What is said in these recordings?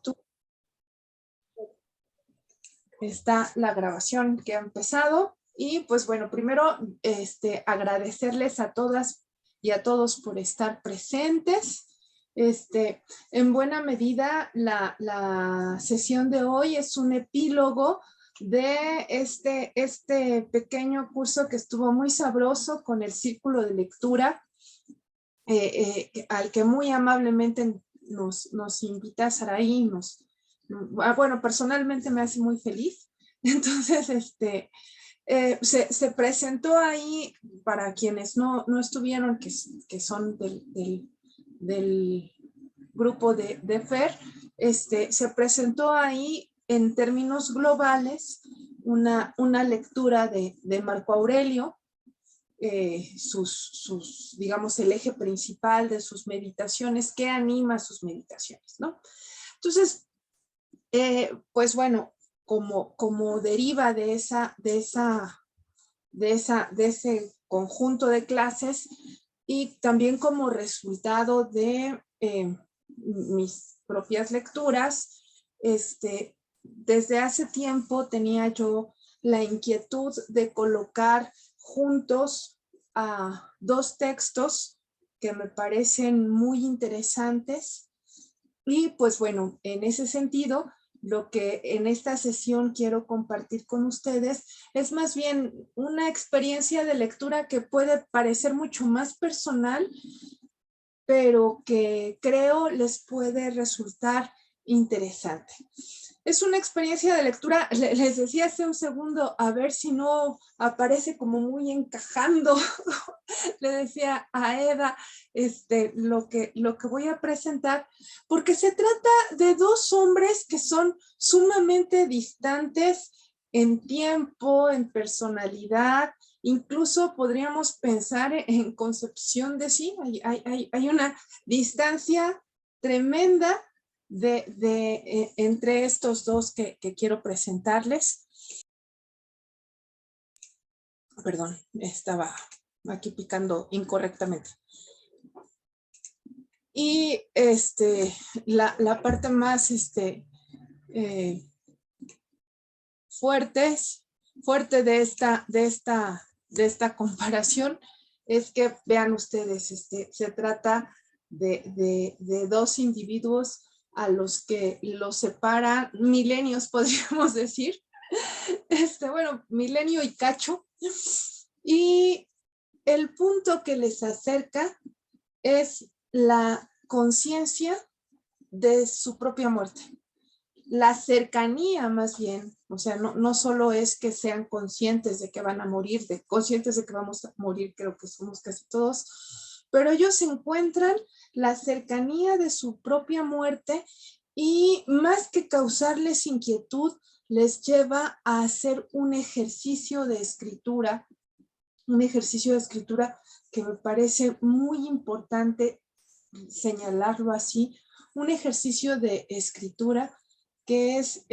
Tú está la grabación que ha empezado y pues bueno, primero agradecerles a todas y a todos por estar presentes. En buena medida la sesión de hoy es un epílogo de este pequeño curso que estuvo muy sabroso con el círculo de lectura al que muy amablemente nos invita Saraí, bueno, personalmente me hace muy feliz. Entonces, se presentó ahí, para quienes no estuvieron, que son del grupo de FER, se presentó ahí en términos globales una lectura de Marco Aurelio, digamos, el eje principal de sus meditaciones, qué anima sus meditaciones, ¿no? Entonces, pues bueno, como deriva de ese conjunto de clases y también como resultado de mis propias lecturas, desde hace tiempo tenía yo la inquietud de colocar juntos a dos textos que me parecen muy interesantes y pues bueno, en ese sentido, lo que en esta sesión quiero compartir con ustedes es más bien una experiencia de lectura que puede parecer mucho más personal, pero que creo les puede resultar interesante. Es una experiencia de lectura, les decía hace un segundo, a ver si no aparece como muy encajando. Le decía a Eda lo que voy a presentar, porque se trata de dos hombres que son sumamente distantes en tiempo, en personalidad, incluso podríamos pensar en concepción de sí, hay una distancia tremenda entre estos dos que quiero presentarles. Perdón, estaba aquí picando incorrectamente. Y la parte más fuerte de esta comparación es que vean ustedes, se trata de dos individuos a los que los separan milenios, podríamos decir. Bueno, milenio y cacho. Y el punto que les acerca es la conciencia de su propia muerte. La cercanía más bien, o sea, no solo es que sean conscientes de que van a morir, conscientes de que vamos a morir, creo que somos casi todos, pero ellos encuentran la cercanía de su propia muerte y más que causarles inquietud, les lleva a hacer un ejercicio de escritura que me parece muy importante señalarlo así, un ejercicio de escritura que es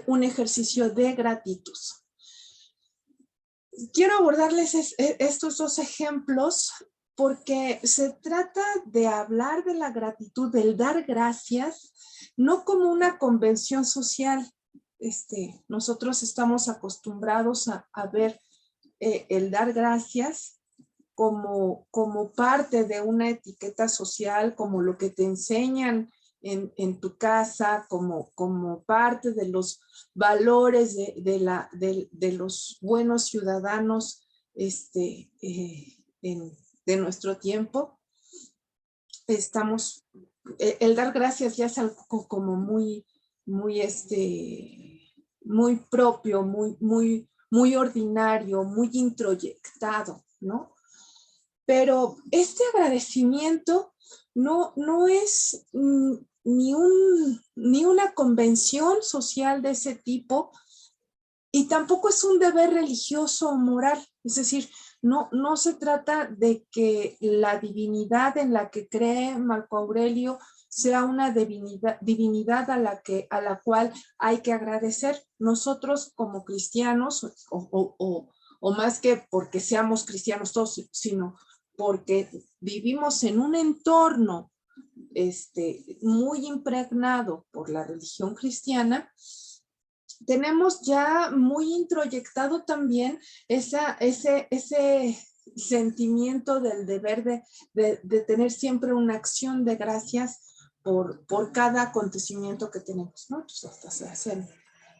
un ejercicio de gratitud. Quiero abordarles estos dos ejemplos porque se trata de hablar de la gratitud, del dar gracias, no como una convención social. Nosotros estamos acostumbrados a ver el dar gracias como parte de una etiqueta social, como lo que te enseñan en tu casa, como parte de los valores de los buenos ciudadanos de nuestro tiempo. El dar gracias ya es algo como muy propio, muy ordinario, muy introyectado, ¿no? Pero este agradecimiento no es ni una convención social de ese tipo y tampoco es un deber religioso o moral. Es decir, no se trata de que la divinidad en la que cree Marco Aurelio sea una divinidad a la cual hay que agradecer. Nosotros como cristianos, o más que porque seamos cristianos todos, sino porque vivimos en un entorno muy impregnado por la religión cristiana, tenemos ya muy introyectado también ese sentimiento del deber de tener siempre una acción de gracias por cada acontecimiento que tenemos, ¿no? Entonces hasta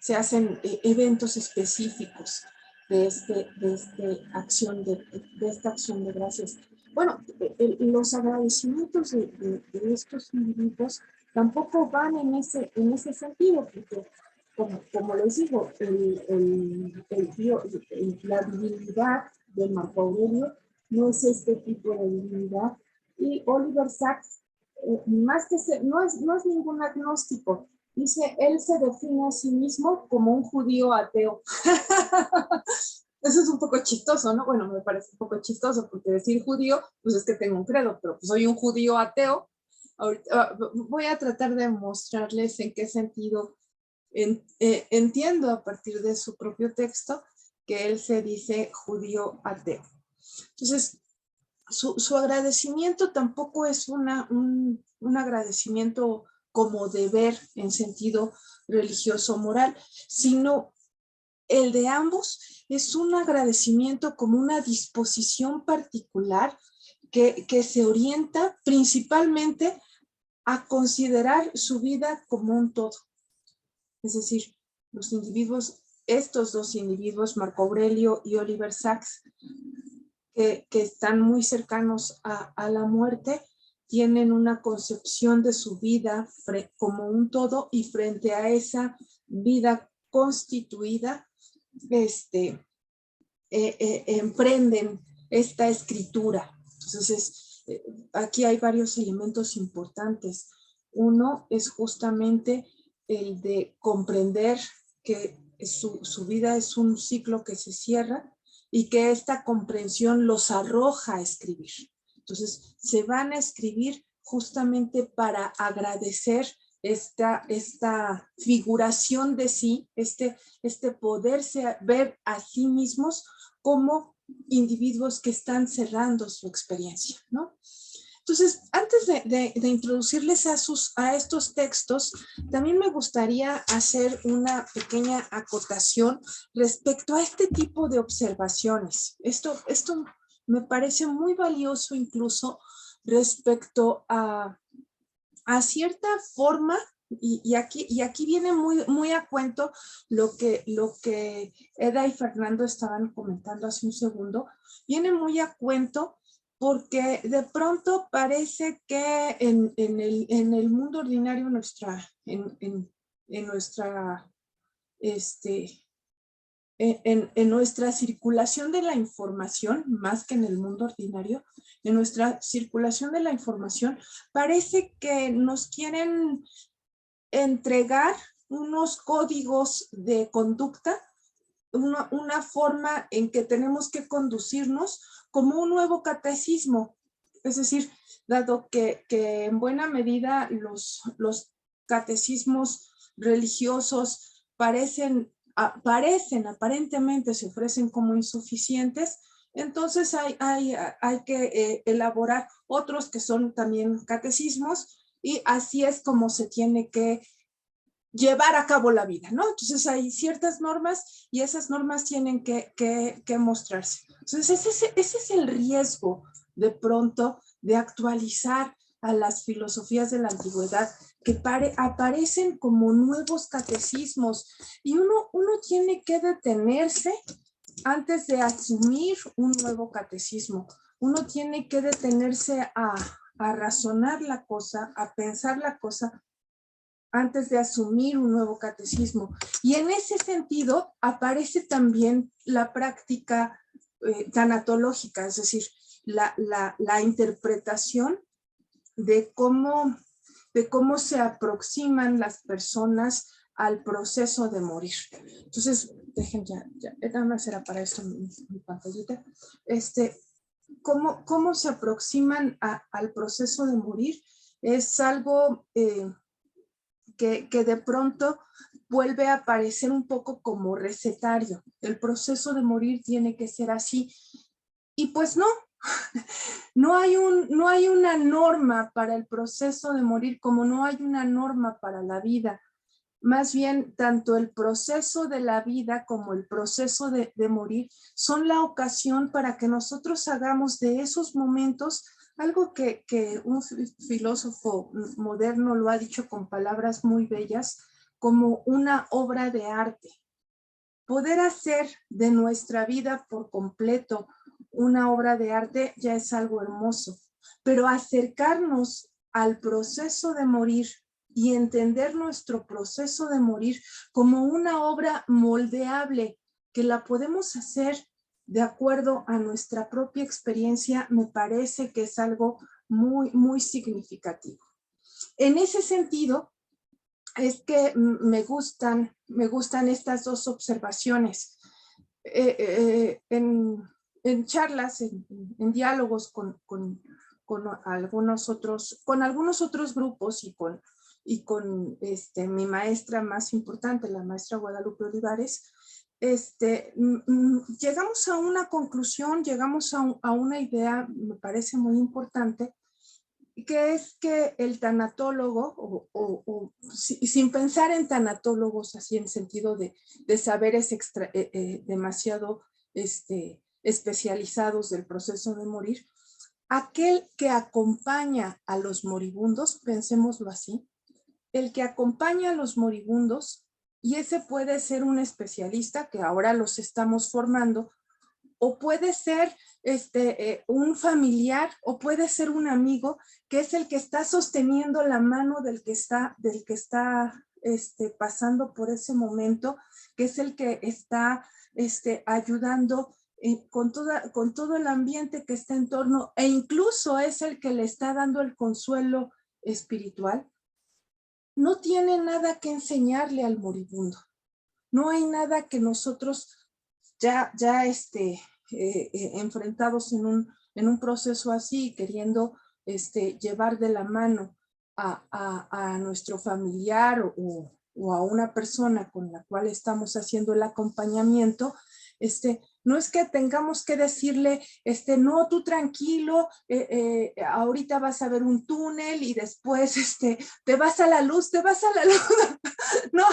se hacen eventos específicos de esta acción de gracias. Bueno, los agradecimientos de estos individuos tampoco van en ese sentido, porque como les digo, la divinidad de Marco Aurelio no es este tipo de divinidad. Y Oliver Sacks, más que no es ningún agnóstico, dice, él se define a sí mismo como un judío ateo. Eso es un poco chistoso, ¿no? Bueno, me parece un poco chistoso, porque decir judío, pues es que tengo un credo, pero pues soy un judío ateo. Ahorita, voy a tratar de mostrarles en qué sentido entiendo a partir de su propio texto que él se dice judío ateo. Entonces, su agradecimiento tampoco es un agradecimiento como deber en sentido religioso moral, sino el de ambos es un agradecimiento como una disposición particular que se orienta principalmente a considerar su vida como un todo. Es decir, los individuos, estos dos individuos, Marco Aurelio y Oliver Sacks, que están muy cercanos a la muerte, tienen una concepción de su vida como un todo, y frente a esa vida constituida, emprenden esta escritura. Entonces, aquí hay varios elementos importantes. Uno es justamente el de comprender que su vida es un ciclo que se cierra y que esta comprensión los arroja a escribir. Entonces, se van a escribir justamente para agradecer esta figuración de sí, este poderse ver a sí mismos como individuos que están cerrando su experiencia, ¿no? Entonces, antes de introducirles a estos textos, también me gustaría hacer una pequeña acotación respecto a este tipo de observaciones. Esto me parece muy valioso incluso respecto a cierta forma, y aquí viene muy a cuento lo que Eda y Fernando estaban comentando hace un segundo, viene muy a cuento porque de pronto parece que en el mundo ordinario en nuestra circulación de la información, más que en el mundo ordinario, en nuestra circulación de la información, parece que nos quieren entregar unos códigos de conducta, una forma en que tenemos que conducirnos como un nuevo catecismo. Es decir, dado que en buena medida los catecismos religiosos aparentemente se ofrecen como insuficientes, entonces hay que elaborar otros que son también catecismos, y así es como se tiene que llevar a cabo la vida, ¿no? Entonces hay ciertas normas y esas normas tienen que mostrarse. Entonces ese es el riesgo de pronto de actualizar a las filosofías de la antigüedad, que aparecen como nuevos catecismos, y uno tiene que detenerse antes de asumir un nuevo catecismo. Uno tiene que detenerse a razonar la cosa, a pensar la cosa, antes de asumir un nuevo catecismo. Y en ese sentido aparece también la práctica tanatológica, es decir, la interpretación de cómo se aproximan las personas al proceso de morir. Entonces, dejen ya nada más era para esto mi pantallita. ¿Cómo se aproximan al proceso de morir? Es algo que de pronto vuelve a aparecer un poco como recetario. El proceso de morir tiene que ser así. Y pues no, No hay una norma para el proceso de morir, como no hay una norma para la vida. Más bien, tanto el proceso de la vida como el proceso de morir son la ocasión para que nosotros hagamos de esos momentos algo que un filósofo moderno lo ha dicho con palabras muy bellas, como una obra de arte. Poder hacer de nuestra vida por completo una obra de arte ya es algo hermoso, pero acercarnos al proceso de morir y entender nuestro proceso de morir como una obra moldeable que la podemos hacer de acuerdo a nuestra propia experiencia, me parece que es algo muy, muy significativo. En ese sentido, es que me gustan estas dos observaciones. En charlas, en diálogos con algunos otros grupos y con mi maestra más importante, la maestra Guadalupe Olivares, llegamos a una conclusión, llegamos a una idea, me parece muy importante, que es que el tanatólogo, sin pensar en tanatólogos así en sentido de saberes demasiado especializados del proceso de morir, aquel que acompaña a los moribundos, pensémoslo así, el que acompaña a los moribundos, y ese puede ser un especialista que ahora los estamos formando, o puede ser un familiar, o puede ser un amigo, que es el que está sosteniendo la mano del que está pasando por ese momento, que es el que está ayudando con todo el ambiente que está en torno, e incluso es el que le está dando el consuelo espiritual. No tiene nada que enseñarle al moribundo. No hay nada que nosotros ya enfrentados en un proceso así, queriendo llevar de la mano a nuestro familiar o a una persona con la cual estamos haciendo el acompañamiento, no es que tengamos que decirle, no, tú tranquilo, ahorita vas a ver un túnel y después te vas a la luz, no,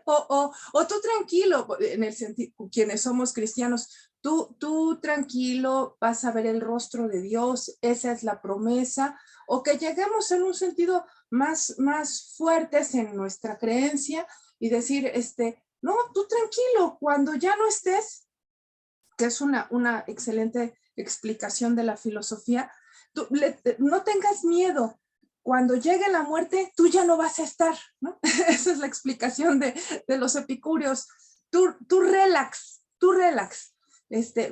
o tú tranquilo, en el sentido, quienes somos cristianos, tú tranquilo, vas a ver el rostro de Dios, esa es la promesa, o que lleguemos en un sentido más fuertes en nuestra creencia y decir, no, tú tranquilo, cuando ya no estés, que es una excelente explicación de la filosofía, no tengas miedo. Cuando llegue la muerte, tú ya no vas a estar, ¿no? Esa es la explicación de los epicúreos. Tú relax.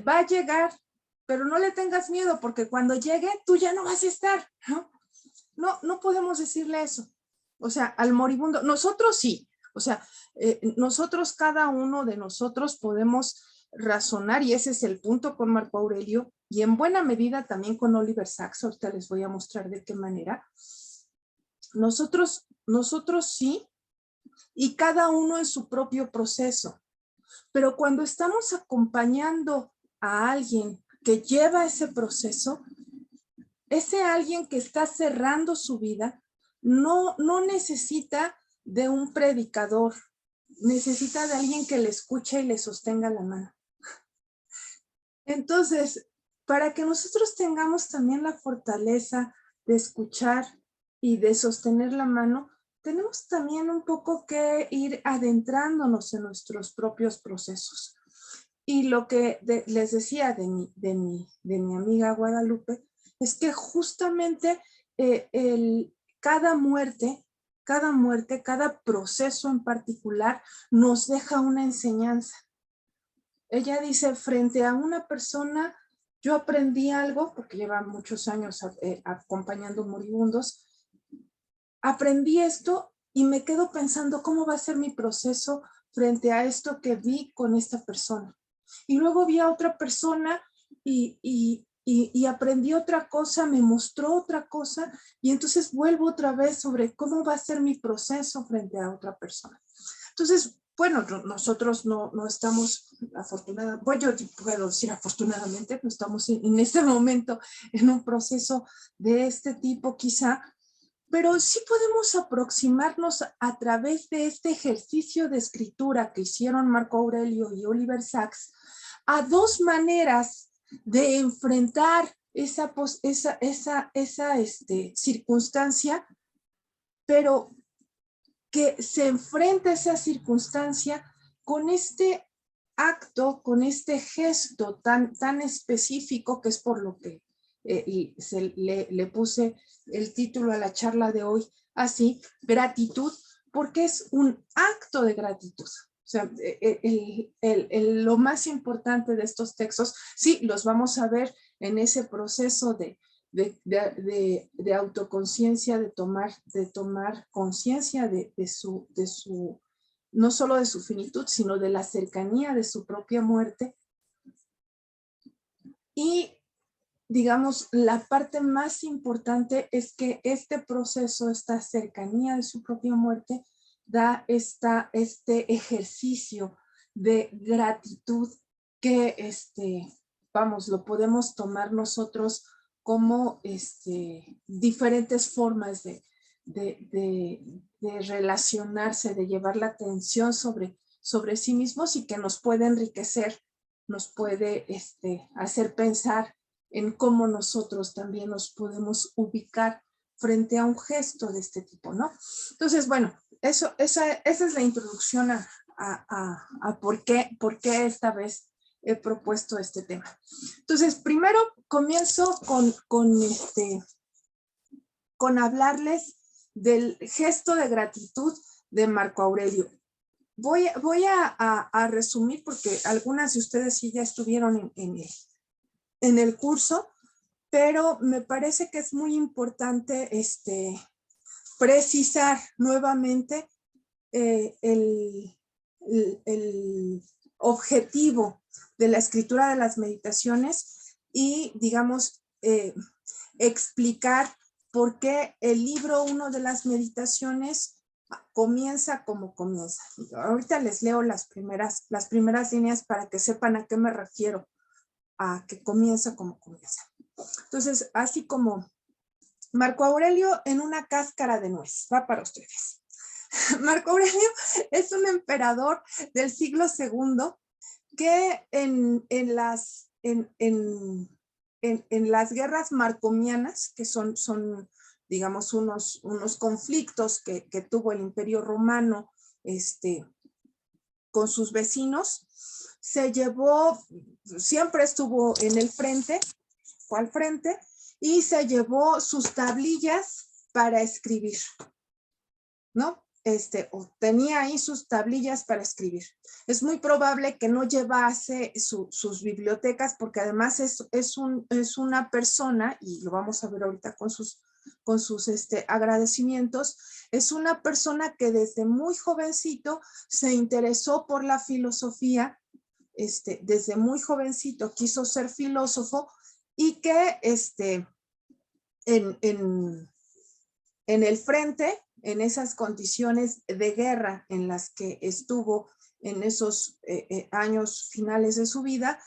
Va a llegar, pero no le tengas miedo, porque cuando llegue, tú ya no vas a estar, ¿no? No podemos decirle eso. O sea, al moribundo, nosotros sí. O sea, nosotros, cada uno de nosotros podemos razonar, y ese es el punto con Marco Aurelio, y en buena medida también con Oliver Sacks. Ahorita les voy a mostrar de qué manera. Nosotros sí, y cada uno en su propio proceso. Pero cuando estamos acompañando a alguien que lleva ese proceso, ese alguien que está cerrando su vida, no necesita de un predicador, necesita de alguien que le escuche y le sostenga la mano. Entonces, para que nosotros tengamos también la fortaleza de escuchar y de sostener la mano, tenemos también un poco que ir adentrándonos en nuestros propios procesos. Y lo que les decía de mi amiga Guadalupe, es que justamente cada muerte, cada proceso en particular nos deja una enseñanza. Ella dice, frente a una persona, yo aprendí algo, porque lleva muchos años acompañando moribundos, aprendí esto y me quedo pensando cómo va a ser mi proceso frente a esto que vi con esta persona. Y luego vi a otra persona y aprendí otra cosa, me mostró otra cosa, y entonces vuelvo otra vez sobre cómo va a ser mi proceso frente a otra persona. Entonces, bueno, nosotros no estamos afortunadamente, bueno, yo puedo decir afortunadamente, no estamos en este momento en un proceso de este tipo quizá, pero sí podemos aproximarnos a través de este ejercicio de escritura que hicieron Marco Aurelio y Oliver Sacks a dos maneras de enfrentar esa circunstancia, pero que se enfrenta a esa circunstancia con este acto, con este gesto tan específico, que es por lo que le puse el título a la charla de hoy así, gratitud, porque es un acto de gratitud. O sea, lo más importante de estos textos, sí, los vamos a ver en ese proceso de autoconciencia, de tomar conciencia de su, no solo de su finitud, sino de la cercanía de su propia muerte. Y digamos, la parte más importante es que este proceso, esta cercanía de su propia muerte, da este ejercicio de gratitud que, vamos, lo podemos tomar nosotros como diferentes formas de relacionarse, de llevar la atención sobre sí mismos y que nos puede enriquecer, nos puede hacer pensar en cómo nosotros también nos podemos ubicar frente a un gesto de este tipo, ¿no? Entonces, bueno, esa es la introducción a por qué esta vez he propuesto este tema. Entonces, primero comienzo con hablarles del gesto de gratitud de Marco Aurelio. Voy a resumir porque algunas de ustedes sí ya estuvieron en el curso, pero me parece que es muy importante precisar nuevamente el objetivo de la escritura de las meditaciones y, digamos, explicar por qué el libro 1 de las meditaciones comienza como comienza. Ahorita les leo las primeras líneas para que sepan a qué me refiero, a que comienza como comienza. Entonces, así como Marco Aurelio en una cáscara de nuez, va para ustedes. Marco Aurelio es un emperador del siglo II que en las guerras marcomianas, que son digamos, unos conflictos que tuvo el Imperio Romano con sus vecinos, siempre estuvo en el frente, fue al frente, y se llevó sus tablillas para escribir, ¿no? O tenía ahí sus tablillas para escribir. Es muy probable que no llevase sus bibliotecas, porque además es una persona, y lo vamos a ver ahorita con sus agradecimientos, es una persona que desde muy jovencito se interesó por la filosofía, desde muy jovencito quiso ser filósofo, y que en el frente, en esas condiciones de guerra en las que estuvo en esos años finales de su vida,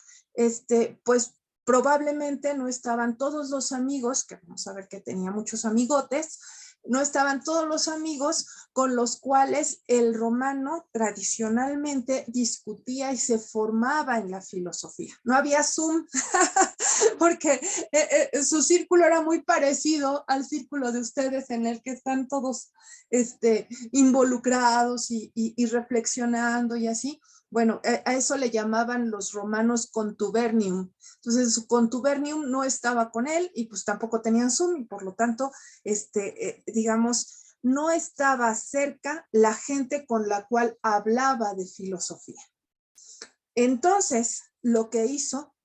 pues probablemente no estaban todos los amigos, que vamos a ver que tenía muchos amigotes, no estaban todos los amigos con los cuales el romano tradicionalmente discutía y se formaba en la filosofía. No había Zoom, porque su círculo era muy parecido al círculo de ustedes, en el que están todos involucrados y reflexionando y así. Bueno, a eso le llamaban los romanos contubernium. Entonces su contubernium no estaba con él y pues tampoco tenían Zoom, y por lo tanto, digamos, no estaba cerca la gente con la cual hablaba de filosofía. Entonces, lo que hizo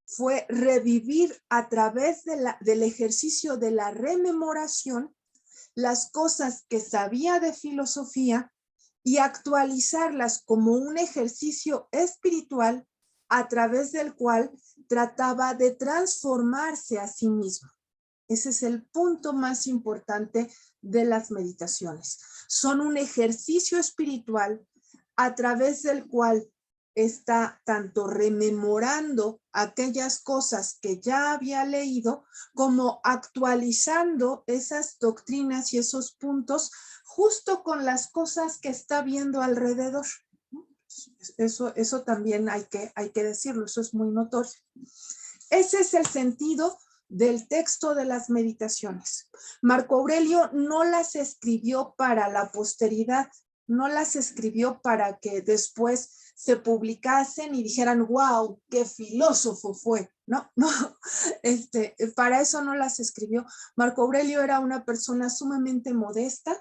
fue revivir a través del ejercicio de la rememoración las cosas que sabía de filosofía y actualizarlas como un ejercicio espiritual a través del cual trataba de transformarse a sí mismo. Ese es el punto más importante de las meditaciones. Son un ejercicio espiritual a través del cual está tanto rememorando aquellas cosas que ya había leído, como actualizando esas doctrinas y esos puntos justo con las cosas que está viendo alrededor. Eso también hay que decirlo, eso es muy notorio. Ese es el sentido del texto de las meditaciones. Marco Aurelio no las escribió para la posteridad, no las escribió para que después se publicasen y dijeran, wow, qué filósofo fue. No, no, para eso no las escribió. Marco Aurelio era una persona sumamente modesta,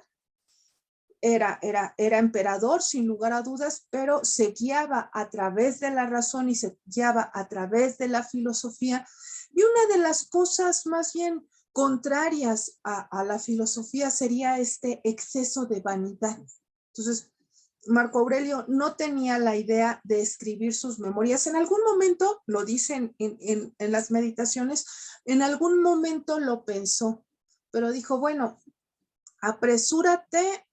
era emperador sin lugar a dudas, pero se guiaba a través de la razón y se guiaba a través de la filosofía. Y una de las cosas más bien contrarias a la filosofía sería este exceso de vanidad. Entonces, Marco Aurelio no tenía la idea de escribir sus memorias. En algún momento, lo dicen en las meditaciones, en algún momento lo pensó, pero dijo, bueno, apresúrate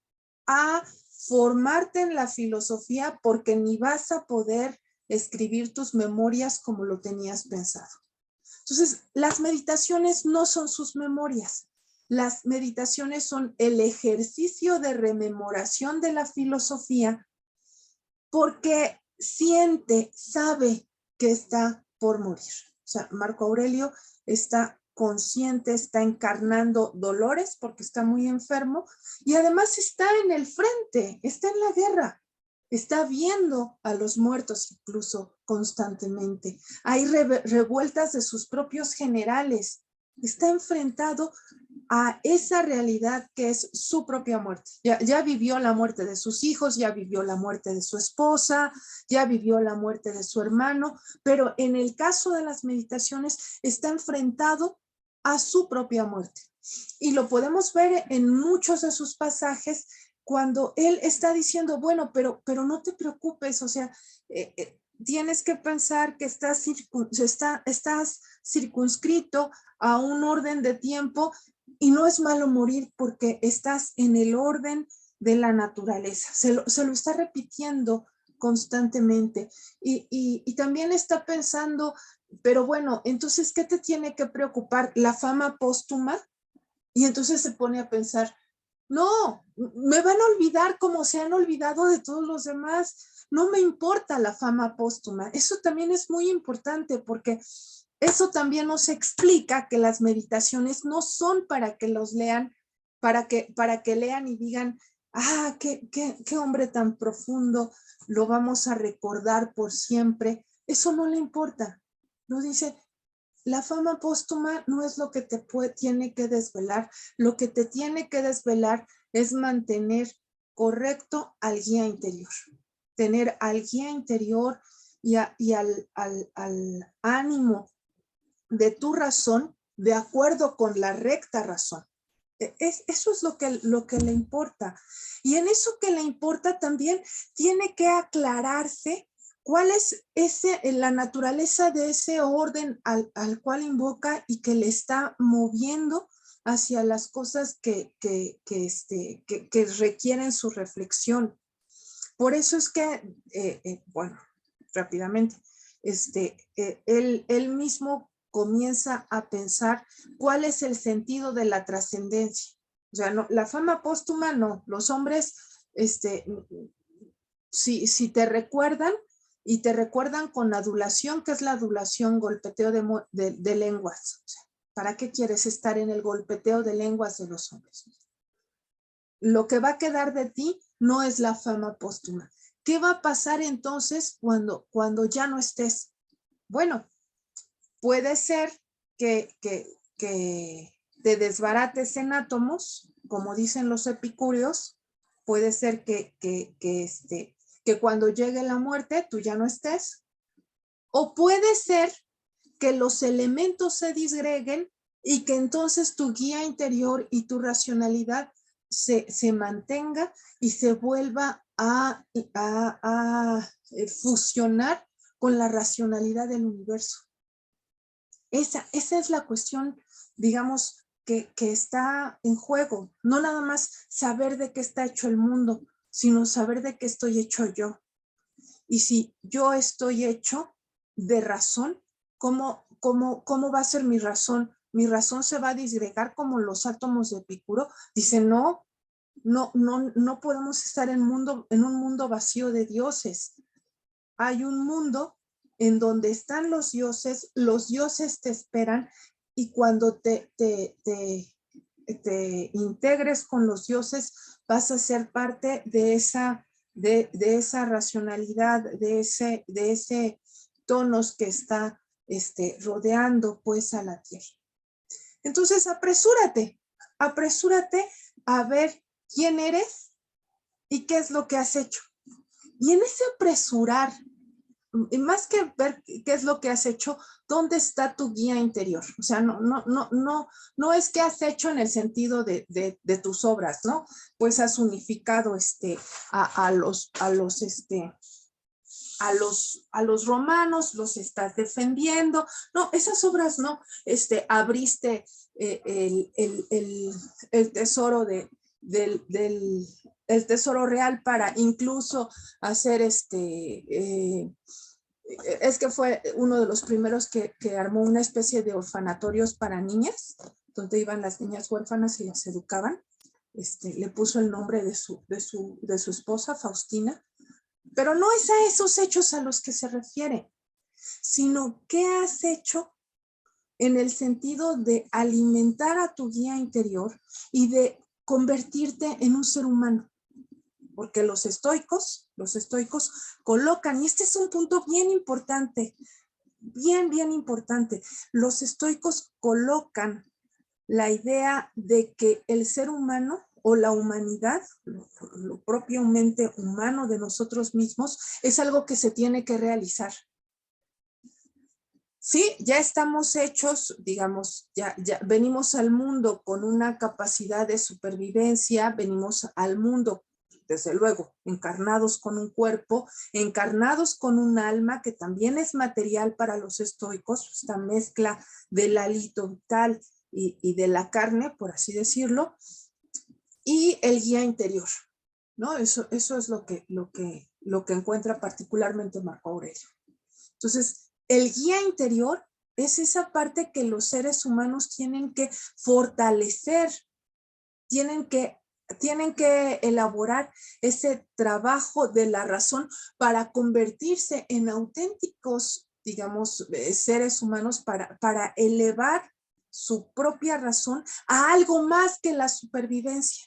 a formarte en la filosofía porque ni vas a poder escribir tus memorias como lo tenías pensado. Entonces, las meditaciones no son sus memorias. Las meditaciones son el ejercicio de rememoración de la filosofía porque siente, sabe que está por morir. O sea, Marco Aurelio está consciente, está encarnando dolores porque está muy enfermo y además está en el frente, está en la guerra, está viendo a los muertos incluso constantemente. Hay revueltas de sus propios generales, está enfrentado a esa realidad que es su propia muerte. Ya vivió la muerte de sus hijos, ya vivió la muerte de su esposa, ya vivió la muerte de su hermano, pero en el caso de las meditaciones está enfrentado a su propia muerte. Y lo podemos ver en muchos de sus pasajes cuando él está diciendo, bueno, pero no te preocupes, o sea, tienes que pensar que estás circunscrito a un orden de tiempo y no es malo morir porque estás en el orden de la naturaleza. Se lo está repitiendo constantemente y también está pensando, pero bueno, entonces, ¿qué te tiene que preocupar? ¿La fama póstuma? Y entonces se pone a pensar, no, me van a olvidar como se han olvidado de todos los demás. No me importa la fama póstuma. Eso también es muy importante porque eso también nos explica que las meditaciones no son para que los lean, para que lean y digan, ah, qué hombre tan profundo, lo vamos a recordar por siempre. Eso no le importa. Lo dice, la fama póstuma no es lo que te tiene que desvelar. Lo que te tiene que desvelar es mantener correcto al guía interior. Tener al guía interior y al ánimo de tu razón de acuerdo con la recta razón. Eso es lo que le importa. Y en eso que le importa también tiene que aclararse cuál es la naturaleza de ese orden al cual invoca y que le está moviendo hacia las cosas que requieren su reflexión. Por eso es que, bueno, rápidamente, él mismo comienza a pensar cuál es el sentido de la trascendencia. O sea, no, la fama póstuma no, los hombres, si te recuerdan, y te recuerdan con adulación, ¿qué es la adulación? Golpeteo de lenguas. O sea, ¿para qué quieres estar en el golpeteo de lenguas de los hombres? Lo que va a quedar de ti no es la fama póstuma. ¿Qué va a pasar entonces cuando ya no estés? Bueno, puede ser que te desbarates en átomos, como dicen los epicúreos, puede ser que cuando llegue la muerte tú ya no estés, o puede ser que los elementos se disgreguen y que entonces tu guía interior y tu racionalidad se mantenga y se vuelva a fusionar con la racionalidad del universo. Esa es la cuestión, digamos, que está en juego. No nada más saber de qué está hecho el mundo, sino saber de qué estoy hecho yo. Y si yo estoy hecho de razón, ¿cómo va a ser mi razón? ¿Mi razón se va a disgregar como los átomos de Epicuro? Dice, no podemos estar en un mundo vacío de dioses. Hay un mundo en donde están los dioses te esperan, y cuando te integres con los dioses, vas a ser parte de esa racionalidad, de ese tonos que está rodeando pues a la tierra. Entonces apresúrate a ver quién eres y qué es lo que has hecho. Y en ese apresurar, y más que ver qué es lo que has hecho, ¿dónde está tu guía interior? O sea, no es que has hecho en el sentido de tus obras, ¿no? Pues has unificado a los romanos, los estás defendiendo. No, esas obras no. Abriste el tesoro el tesoro real para incluso hacer es que fue uno de los primeros que armó una especie de orfanatorios para niñas, donde iban las niñas huérfanas y las educaban. Le puso el nombre de su esposa, Faustina. Pero no es a esos hechos a los que se refiere, sino qué has hecho en el sentido de alimentar a tu guía interior y de convertirte en un ser humano. Porque los estoicos colocan, y este es un punto bien importante, bien importante, los estoicos colocan la idea de que el ser humano o la humanidad, lo propiamente humano de nosotros mismos, es algo que se tiene que realizar. Sí, ya estamos hechos, digamos, ya venimos al mundo con una capacidad de supervivencia, venimos al mundo, desde luego, encarnados con un cuerpo, encarnados con un alma que también es material para los estoicos, esta mezcla del hálito vital y de la carne, por así decirlo, y el guía interior, ¿no? Eso es lo que encuentra particularmente Marco Aurelio. Entonces, el guía interior es esa parte que los seres humanos tienen que fortalecer, tienen que elaborar ese trabajo de la razón para convertirse en auténticos, digamos, seres humanos, para elevar su propia razón a algo más que la supervivencia.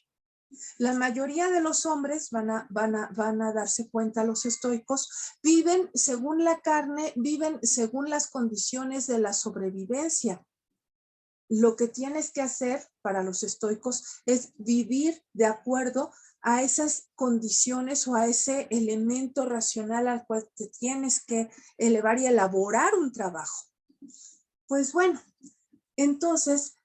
La mayoría de los hombres van a darse cuenta, los estoicos, viven según la carne, viven según las condiciones de la sobrevivencia. Lo que tienes que hacer para los estoicos es vivir de acuerdo a esas condiciones o a ese elemento racional al cual te tienes que elevar y elaborar un trabajo. Pues bueno, entonces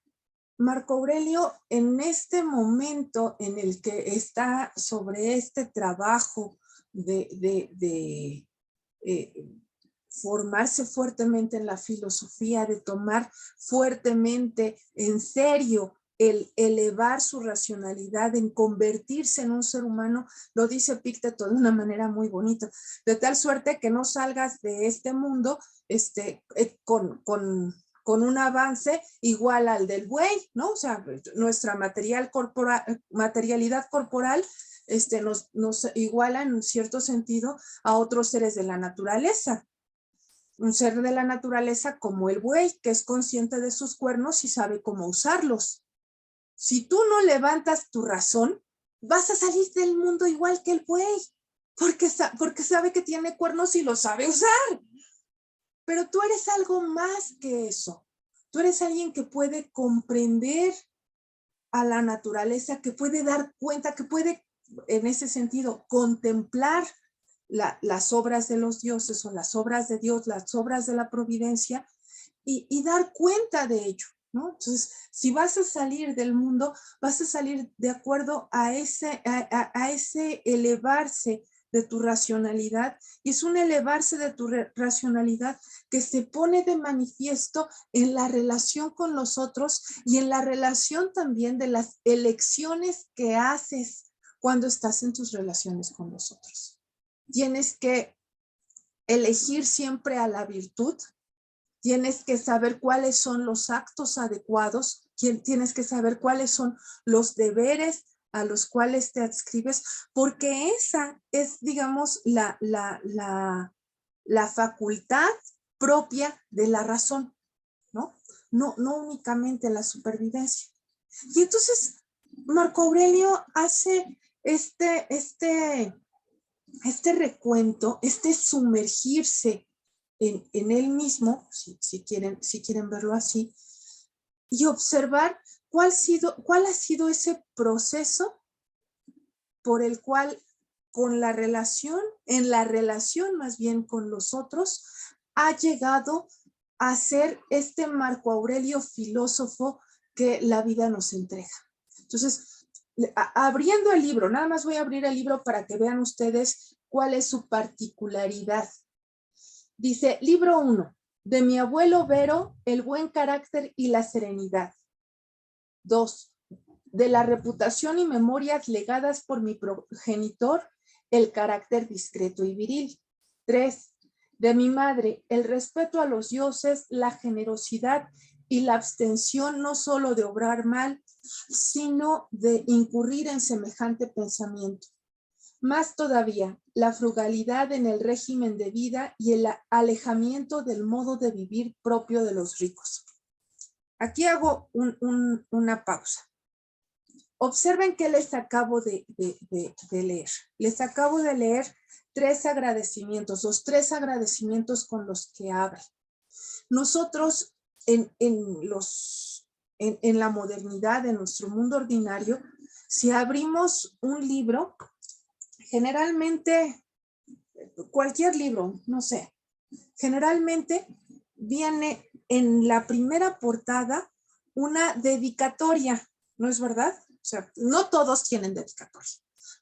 Marco Aurelio, en este momento en el que está sobre este trabajo de formarse fuertemente en la filosofía, de tomar fuertemente en serio el elevar su racionalidad, en convertirse en un ser humano, lo dice Epicteto de una manera muy bonita, de tal suerte que no salgas de este mundo con un avance igual al del buey, ¿no? O sea, nuestra materialidad corporal nos iguala en un cierto sentido a otros seres de la naturaleza. Un ser de la naturaleza como el buey, que es consciente de sus cuernos y sabe cómo usarlos. Si tú no levantas tu razón, vas a salir del mundo igual que el buey, porque sabe que tiene cuernos y los sabe usar. Pero tú eres algo más que eso. Tú eres alguien que puede comprender a la naturaleza, que puede dar cuenta, que puede, en ese sentido, contemplar las obras de los dioses o las obras de Dios, las obras de la providencia y dar cuenta de ello, ¿no? Entonces, si vas a salir del mundo, vas a salir de acuerdo a ese elevarse de tu racionalidad, y es un elevarse de tu racionalidad que se pone de manifiesto en la relación con los otros y en la relación también de las elecciones que haces cuando estás en tus relaciones con los otros. Tienes que elegir siempre a la virtud, tienes que saber cuáles son los actos adecuados, tienes que saber cuáles son los deberes a los cuales te adscribes, porque esa es, digamos, la facultad propia de la razón, ¿no? No únicamente la supervivencia. Y entonces Marco Aurelio hace este recuento, sumergirse en él mismo, si quieren verlo así, y observar cuál ha sido ese proceso por el cual en la relación más bien con los otros, ha llegado a ser este Marco Aurelio filósofo que la vida nos entrega. Entonces, abriendo el libro, nada más voy a abrir el libro para que vean ustedes cuál es su particularidad. Dice, libro 1, de mi abuelo Vero, el buen carácter y la serenidad. 2, de la reputación y memorias legadas por mi progenitor, el carácter discreto y viril. 3, de mi madre, el respeto a los dioses, la generosidad y la abstención no solo de obrar mal, sino de incurrir en semejante pensamiento. Más todavía, la frugalidad en el régimen de vida y el alejamiento del modo de vivir propio de los ricos. Aquí hago una pausa. Observen que les acabo de leer. Les acabo de leer 3 agradecimientos, los 3 agradecimientos con los que abre. Nosotros en la modernidad, en nuestro mundo ordinario, si abrimos un libro, generalmente, cualquier libro, no sé, generalmente viene en la primera portada una dedicatoria, ¿no es verdad? O sea, no todos tienen dedicatoria,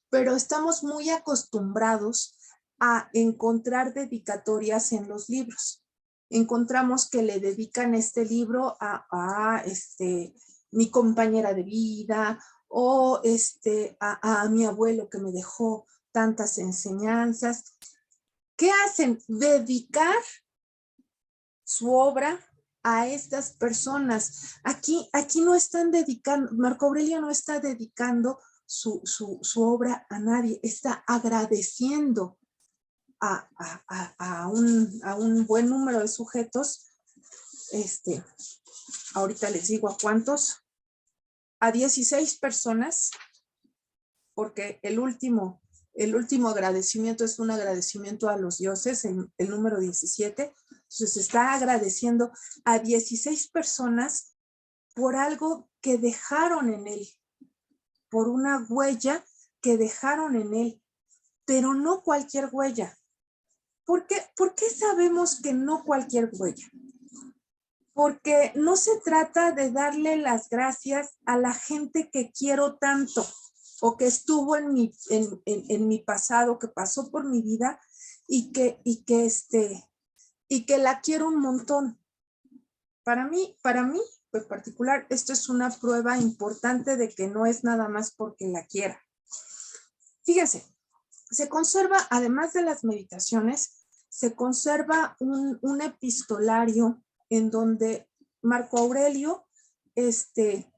pero estamos muy acostumbrados a encontrar dedicatorias en los libros. Encontramos que le dedican este libro a mi compañera de vida o a mi abuelo que me dejó tantas enseñanzas. ¿Qué hacen? Dedicar su obra a estas personas. Aquí no están dedicando, Marco Aurelio no está dedicando su obra a nadie, está agradeciendo a un buen número de sujetos. Ahorita les digo a cuántos, a 16 personas, porque el último agradecimiento es un agradecimiento a los dioses, el número 17. Entonces está agradeciendo a 16 personas por algo que dejaron en él, por una huella que dejaron en él, pero no cualquier huella. ¿Por qué sabemos que no cualquier huella? Porque no se trata de darle las gracias a la gente que quiero tanto o que estuvo en mi pasado, que pasó por mi vida y que la quiero un montón. Para mí, en particular, esto es una prueba importante de que no es nada más porque la quiera. Fíjense, se conserva, además de las meditaciones, se conserva un epistolario en donde Marco Aurelio se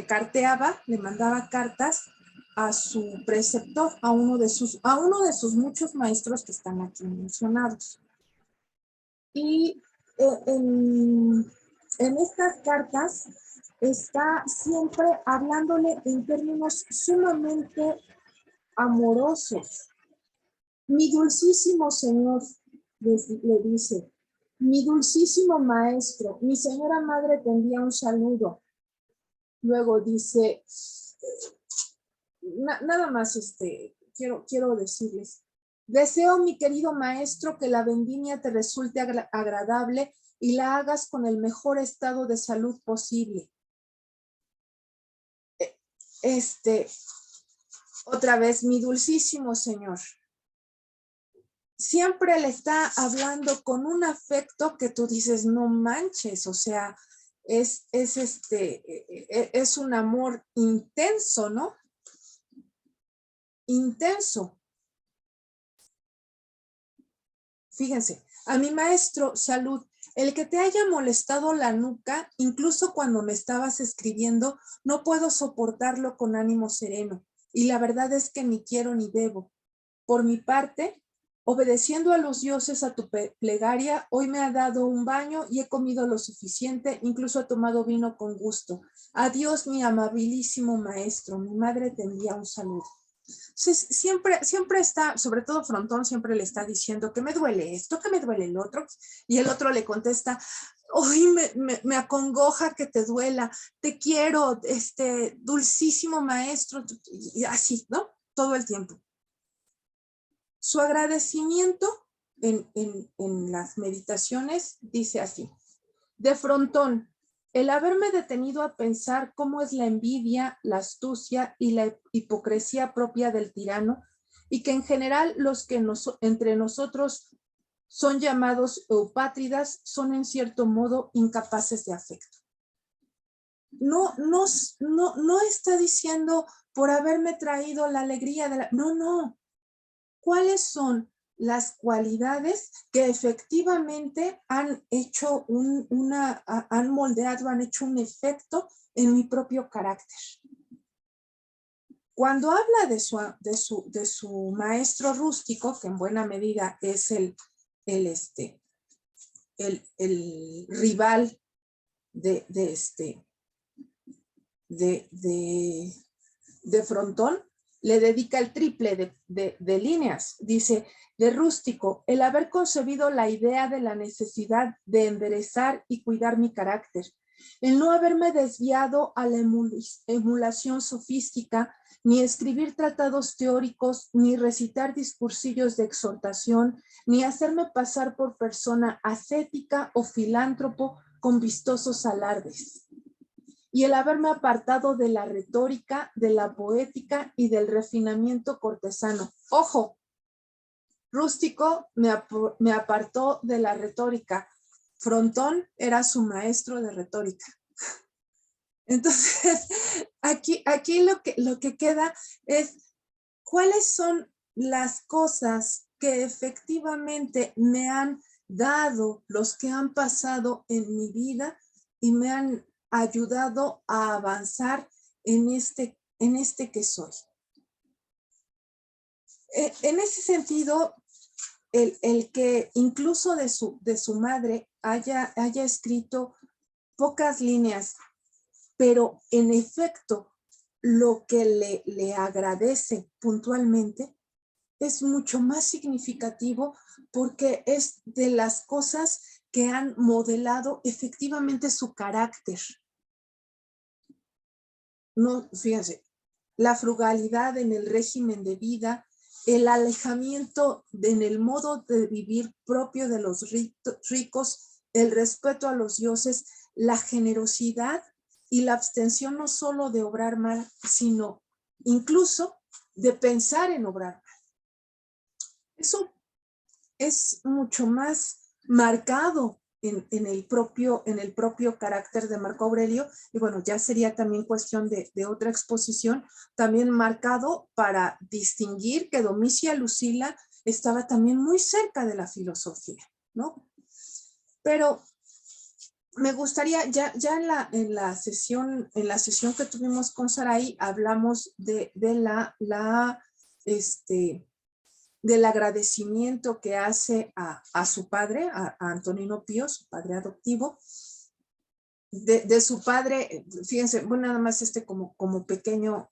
carteaba, le mandaba cartas a su preceptor, a uno de sus muchos maestros que están aquí mencionados. Y en estas cartas está siempre hablándole en términos sumamente amorosos. Mi dulcísimo señor, le dice, mi dulcísimo maestro, mi señora madre te envía un saludo. Luego dice, nada más quiero decirles, deseo, mi querido maestro, que la vendimia te resulte agradable y la hagas con el mejor estado de salud posible. Otra vez, mi dulcísimo señor. Siempre le está hablando con un afecto que tú dices, no manches, o sea, es un amor intenso, ¿no? Intenso. Fíjense, a mi maestro, salud, el que te haya molestado la nuca, incluso cuando me estabas escribiendo, no puedo soportarlo con ánimo sereno. Y la verdad es que ni quiero ni debo. Por mi parte, obedeciendo a los dioses a tu plegaria, hoy me ha dado un baño y he comido lo suficiente, incluso he tomado vino con gusto. Adiós, mi amabilísimo maestro. Mi madre te envía un saludo. Entonces, siempre está, sobre todo Frontón, siempre le está diciendo que me duele esto, que me duele el otro, y el otro le contesta, hoy me acongoja que te duela, te quiero, dulcísimo maestro, y así, ¿no? Todo el tiempo. Su agradecimiento en las meditaciones dice así, de Frontón, el haberme detenido a pensar cómo es la envidia, la astucia y la hipocresía propia del tirano, y que en general los que entre nosotros son llamados eupátridas son en cierto modo incapaces de afecto. No está diciendo por haberme traído la alegría de la... No. ¿Cuáles son las cualidades que efectivamente han hecho han moldeado, han hecho un efecto en mi propio carácter? Cuando habla de su maestro rústico, que en buena medida es el rival de Frontón, le dedica el triple de líneas. Dice, de Rústico, el haber concebido la idea de la necesidad de enderezar y cuidar mi carácter, el no haberme desviado a la emulación sofística, ni escribir tratados teóricos, ni recitar discursillos de exhortación, ni hacerme pasar por persona ascética o filántropo con vistosos alardes. Y el haberme apartado de la retórica, de la poética y del refinamiento cortesano. ¡Ojo! Rústico me apartó de la retórica. Frontón era su maestro de retórica. Entonces, aquí lo que queda es cuáles son las cosas que efectivamente me han dado, los que han pasado en mi vida y me han ayudado a avanzar en este que soy. En ese sentido, el que incluso de su madre haya escrito pocas líneas, pero en efecto lo que le agradece puntualmente es mucho más significativo porque es de las cosas que han modelado efectivamente su carácter. No, fíjense, la frugalidad en el régimen de vida, el alejamiento en el modo de vivir propio de los ricos, el respeto a los dioses, la generosidad y la abstención no solo de obrar mal, sino incluso de pensar en obrar mal. Eso es mucho más marcado en el propio carácter de Marco Aurelio, y bueno, ya sería también cuestión de otra exposición, también marcado para distinguir que Domicia Lucila estaba también muy cerca de la filosofía, ¿no? Pero me gustaría, ya en la sesión que tuvimos con Sarai, hablamos del agradecimiento que hace a su padre, a Antonino Pío, su padre adoptivo, de su padre, fíjense, bueno, nada más como pequeña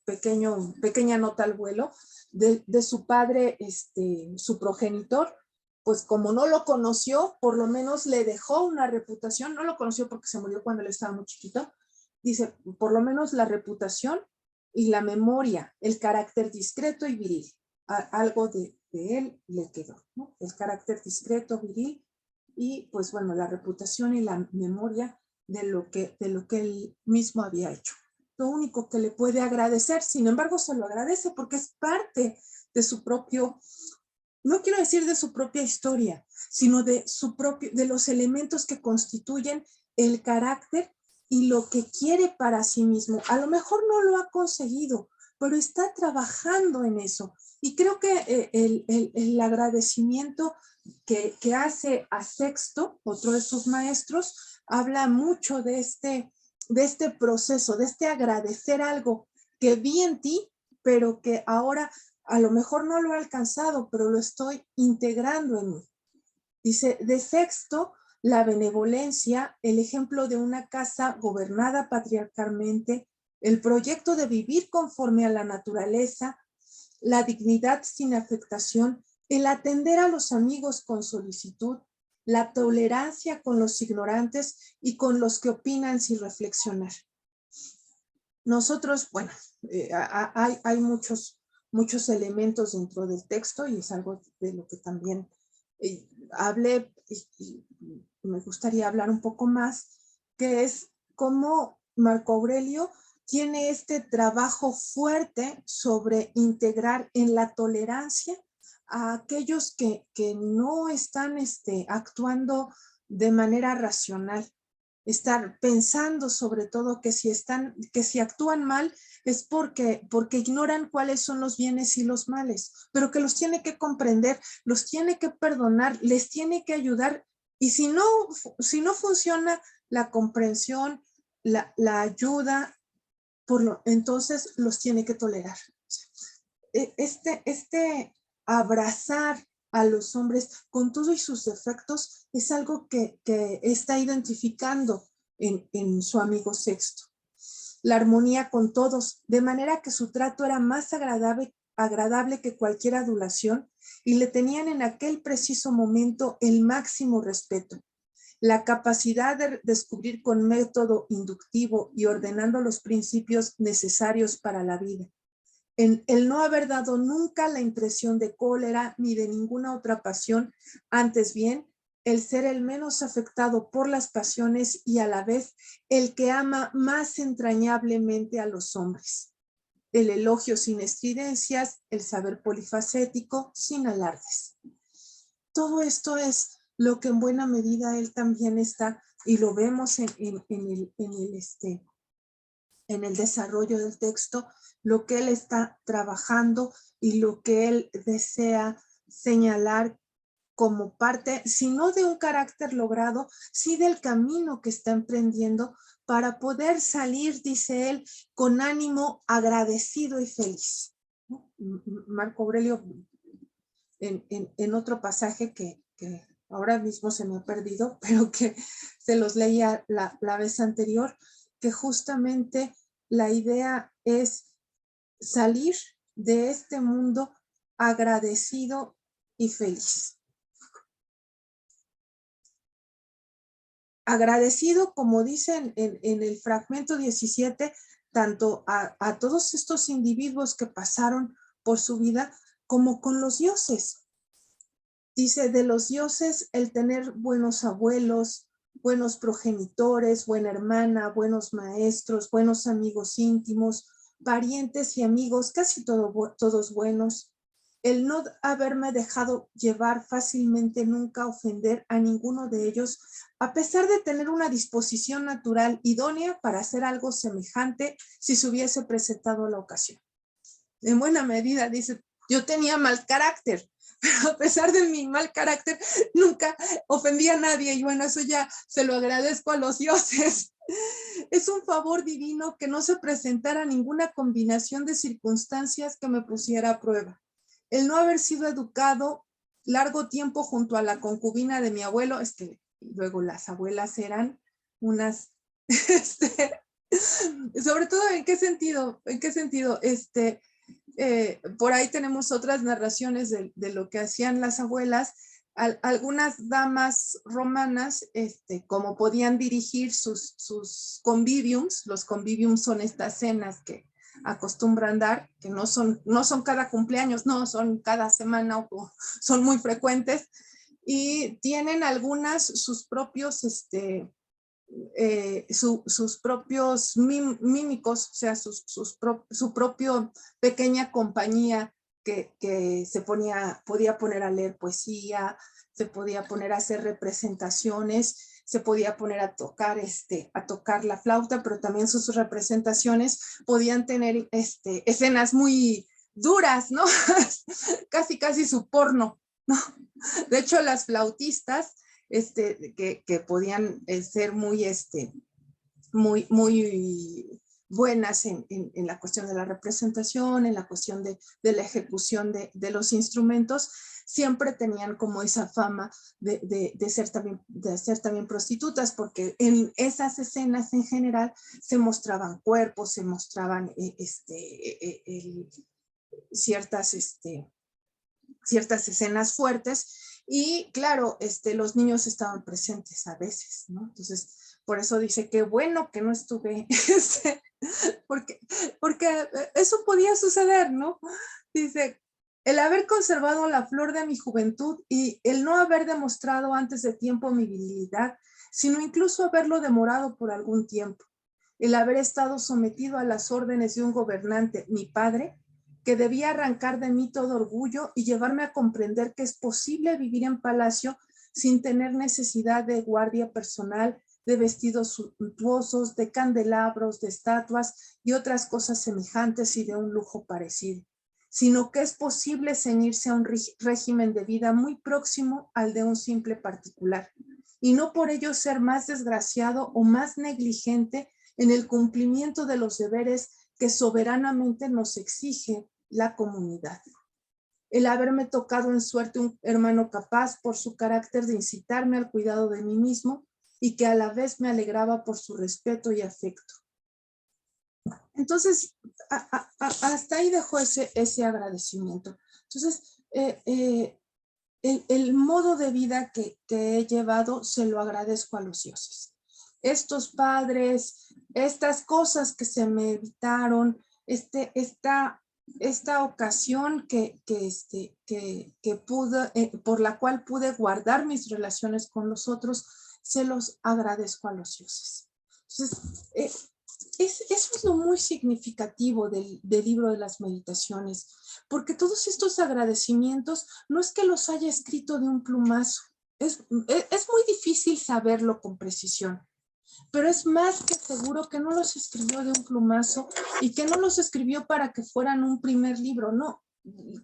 nota al vuelo, de su padre, su progenitor, pues como no lo conoció, por lo menos le dejó una reputación, no lo conoció porque se murió cuando él estaba muy chiquito, dice, por lo menos la reputación y la memoria, el carácter discreto y viril, algo de él le quedó, ¿no? El carácter discreto, viril, y pues bueno, la reputación y la memoria de lo que él mismo había hecho. Lo único que le puede agradecer, sin embargo, se lo agradece porque es parte de su propio, no quiero decir de su propia historia, sino de los elementos que constituyen el carácter y lo que quiere para sí mismo. A lo mejor no lo ha conseguido, pero está trabajando en eso. Y creo que el agradecimiento que hace a Sexto, otro de sus maestros, habla mucho de este proceso, de este agradecer algo que vi en ti, pero que ahora a lo mejor no lo he alcanzado, pero lo estoy integrando en mí. Dice, de Sexto, la benevolencia, el ejemplo de una casa gobernada patriarcalmente, el proyecto de vivir conforme a la naturaleza, la dignidad sin afectación, el atender a los amigos con solicitud, la tolerancia con los ignorantes y con los que opinan sin reflexionar. Nosotros, bueno, hay muchos elementos dentro del texto y es algo de lo que también hablé y me gustaría hablar un poco más, que es cómo Marco Aurelio tiene este trabajo fuerte sobre integrar en la tolerancia a aquellos que no están actuando de manera racional. Estar pensando sobre todo que si actúan mal es porque ignoran cuáles son los bienes y los males, pero que los tiene que comprender, los tiene que perdonar, les tiene que ayudar. Y si no funciona la comprensión, la ayuda, entonces los tiene que tolerar. Abrazar a los hombres con todo y sus defectos es algo que está identificando en su amigo Sexto. La armonía con todos, de manera que su trato era más agradable que cualquier adulación y le tenían en aquel preciso momento el máximo respeto. La capacidad de descubrir con método inductivo y ordenando los principios necesarios para la vida. En el no haber dado nunca la impresión de cólera ni de ninguna otra pasión, antes bien, el ser el menos afectado por las pasiones y a la vez el que ama más entrañablemente a los hombres. El elogio sin estridencias, el saber polifacético, sin alardes. Todo esto es lo que en buena medida él también está, y lo vemos en el desarrollo del texto, lo que él está trabajando y lo que él desea señalar como parte, si no de un carácter logrado, sí del camino que está emprendiendo para poder salir, dice él, con ánimo agradecido y feliz. Marco Aurelio, en otro pasaje que ahora mismo se me ha perdido, pero que se los leía la vez anterior, que justamente la idea es salir de este mundo agradecido y feliz. Agradecido, como dicen en el fragmento 17, tanto a todos estos individuos que pasaron por su vida, como con los dioses. Dice, de los dioses, el tener buenos abuelos, buenos progenitores, buena hermana, buenos maestros, buenos amigos íntimos, parientes y amigos, casi todos buenos. El no haberme dejado llevar fácilmente, nunca ofender a ninguno de ellos, a pesar de tener una disposición natural idónea para hacer algo semejante si se hubiese presentado la ocasión. En buena medida, dice, yo tenía mal carácter, pero a pesar de mi mal carácter, nunca ofendí a nadie, y bueno, eso ya se lo agradezco a los dioses. Es un favor divino que no se presentara ninguna combinación de circunstancias que me pusiera a prueba. El no haber sido educado largo tiempo junto a la concubina de mi abuelo, luego las abuelas eran unas, sobre todo, ¿en qué sentido? Por ahí tenemos otras narraciones de lo que hacían las abuelas. Algunas damas romanas, como podían dirigir sus conviviums, los conviviums son estas cenas que acostumbran dar, que no son cada cumpleaños, no, son cada semana o son muy frecuentes, y tienen algunas sus propios sus propios mímicos, o sea, su propio pequeña compañía que se podía poner a leer poesía, se podía poner a hacer representaciones se podía poner a tocar la flauta, pero también sus representaciones podían tener escenas muy duras, ¿no? Casi su porno, ¿no? De hecho, las flautistas que podían ser muy buenas en la cuestión de la representación, en la cuestión de la ejecución de los instrumentos, siempre tenían como esa fama de ser también prostitutas, porque en esas escenas en general se mostraban cuerpos, se mostraban ciertas escenas fuertes, y claro, los niños estaban presentes a veces, ¿no? Entonces, por eso dice, qué bueno que no estuve, porque eso podía suceder, ¿no? Dice, el haber conservado la flor de mi juventud y el no haber demostrado antes de tiempo mi virilidad, sino incluso haberlo demorado por algún tiempo, el haber estado sometido a las órdenes de un gobernante, mi padre, que debía arrancar de mí todo orgullo y llevarme a comprender que es posible vivir en palacio sin tener necesidad de guardia personal, de vestidos suntuosos, de candelabros, de estatuas y otras cosas semejantes y de un lujo parecido, sino que es posible ceñirse a un régimen de vida muy próximo al de un simple particular, y no por ello ser más desgraciado o más negligente en el cumplimiento de los deberes que soberanamente nos exige la comunidad. El haberme tocado en suerte un hermano capaz por su carácter de incitarme al cuidado de mí mismo y que a la vez me alegraba por su respeto y afecto. Entonces, hasta ahí dejó ese agradecimiento. Entonces, el modo de vida que he llevado se lo agradezco a los dioses. Estos padres, estas cosas que se me evitaron, esta ocasión que pude, por la cual pude guardar mis relaciones con los otros, se los agradezco a los dioses. Entonces, eso es lo muy significativo del libro de las meditaciones, porque todos estos agradecimientos no es que los haya escrito de un plumazo, es muy difícil saberlo con precisión, pero es más que seguro que no los escribió de un plumazo y que no los escribió para que fueran un primer libro, no.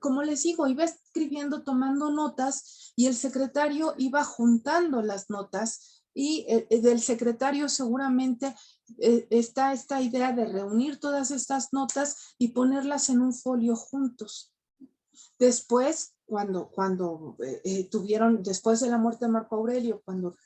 Como les digo, iba escribiendo, tomando notas, y el secretario iba juntando las notas, y del secretario seguramente está esta idea de reunir todas estas notas y ponerlas en un folio juntos. Después, cuando tuvieron, después de la muerte de Marco Aurelio, cuando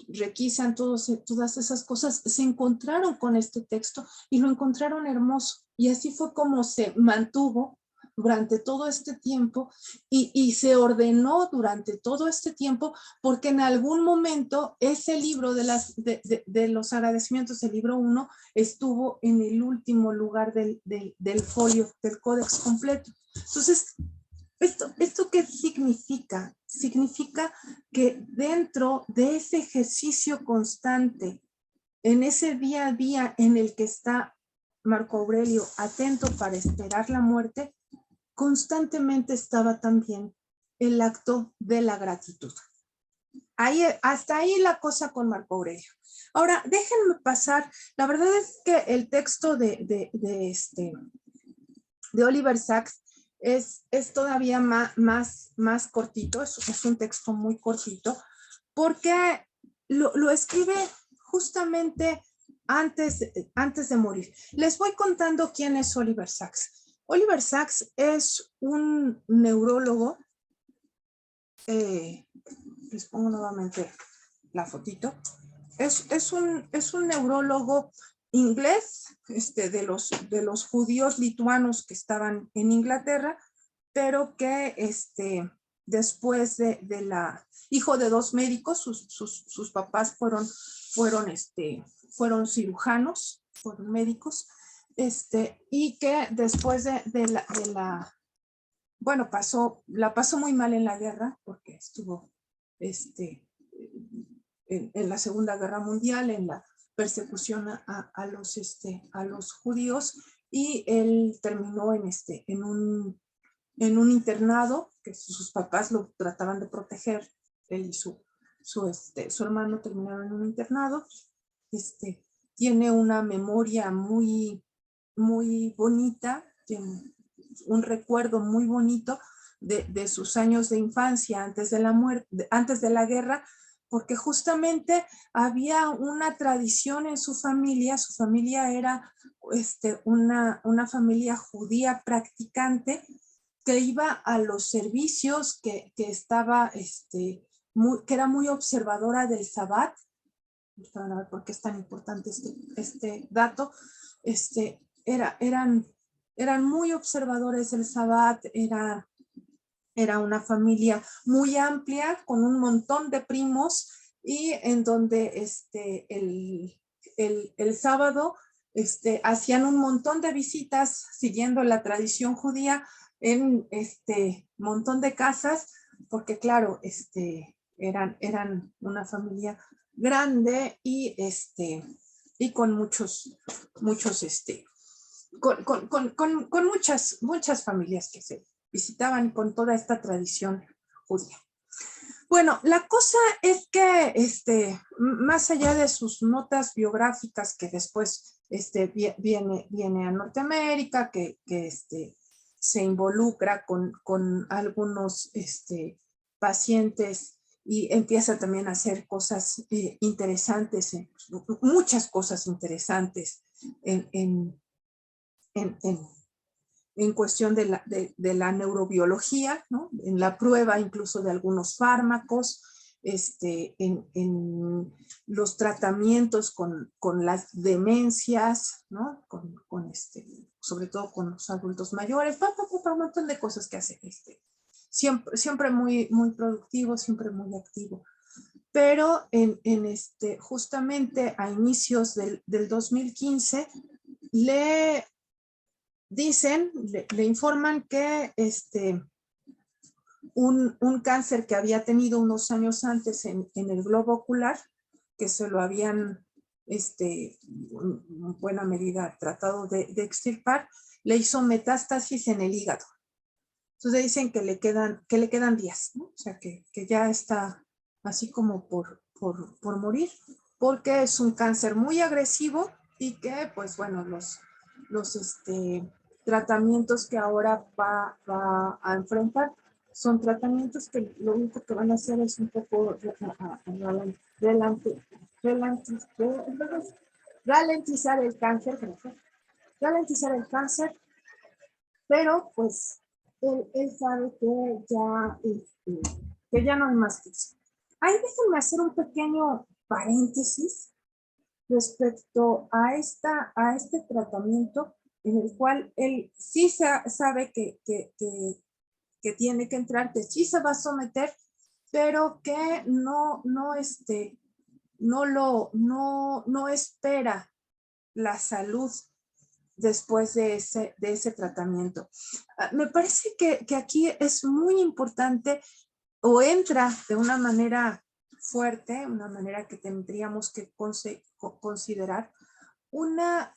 requisan todas esas cosas, se encontraron con este texto y lo encontraron hermoso. Y así fue como se mantuvo durante todo este tiempo y se ordenó durante todo este tiempo, porque en algún momento ese libro de los agradecimientos, el libro 1, estuvo en el último lugar del folio, del códex completo. Entonces, ¿esto qué significa? Significa que dentro de ese ejercicio constante, en ese día a día en el que está Marco Aurelio atento para esperar la muerte, constantemente estaba también el acto de la gratitud. Hasta ahí la cosa con Marco Aurelio. Ahora, déjenme pasar. La verdad es que el texto de Oliver Sacks es todavía más cortito, es un texto muy cortito, porque lo escribe justamente antes de morir. Les voy contando quién es Oliver Sacks. Oliver Sacks es un neurólogo, les pongo nuevamente la fotito, es un neurólogo inglés, de los judíos lituanos que estaban en Inglaterra, pero que después hijo de dos médicos, sus papás fueron cirujanos, fueron médicos, y que después bueno, la pasó muy mal en la guerra, porque estuvo en la Segunda Guerra Mundial, en la persecución a los judíos, y él terminó en un internado que sus papás lo trataban de proteger, él su hermano terminaron en un internado. Tiene una memoria muy, muy bonita, tiene un recuerdo muy bonito de sus años de infancia antes de la muerte, antes de la guerra, porque justamente había una tradición en su familia era una familia judía practicante que iba a los servicios, que estaba, que era muy observadora del Sabbat. Para ver por qué es tan importante este dato. Eran muy observadores del Sabbat, era una familia muy amplia con un montón de primos y en donde el sábado hacían un montón de visitas siguiendo la tradición judía en montón de casas, porque claro, eran una familia grande y con muchos, con muchas familias que se visitaban con toda esta tradición judía. Bueno, la cosa es que más allá de sus notas biográficas, que después viene a Norteamérica, que se involucra con algunos pacientes y empieza también a hacer cosas interesantes, muchas cosas interesantes en cuestión de la neurobiología, ¿no? En la prueba incluso de algunos fármacos, en los tratamientos con las demencias, ¿no? Sobre todo con los adultos mayores, un montón de cosas que hace. Siempre muy, muy productivo, siempre muy activo. Pero justamente a inicios del 2015 le informan que un cáncer que había tenido unos años antes en el globo ocular, que se lo habían en buena medida tratado de extirpar, le hizo metástasis en el hígado. Entonces dicen que le quedan días, ¿no? O sea que ya está así como por morir, porque es un cáncer muy agresivo y que pues bueno, los tratamientos que ahora va a enfrentar son tratamientos que lo único que van a hacer es un poco ralentizar el cáncer, pero pues él sabe que ya no hay más que eso. Ahí déjenme hacer un pequeño paréntesis respecto a este tratamiento en el cual él sí sabe que tiene que entrar, que sí se va a someter, pero que no espera la salud después de ese tratamiento. Me parece que aquí es muy importante, o entra de una manera fuerte, una manera que tendríamos que considerar, una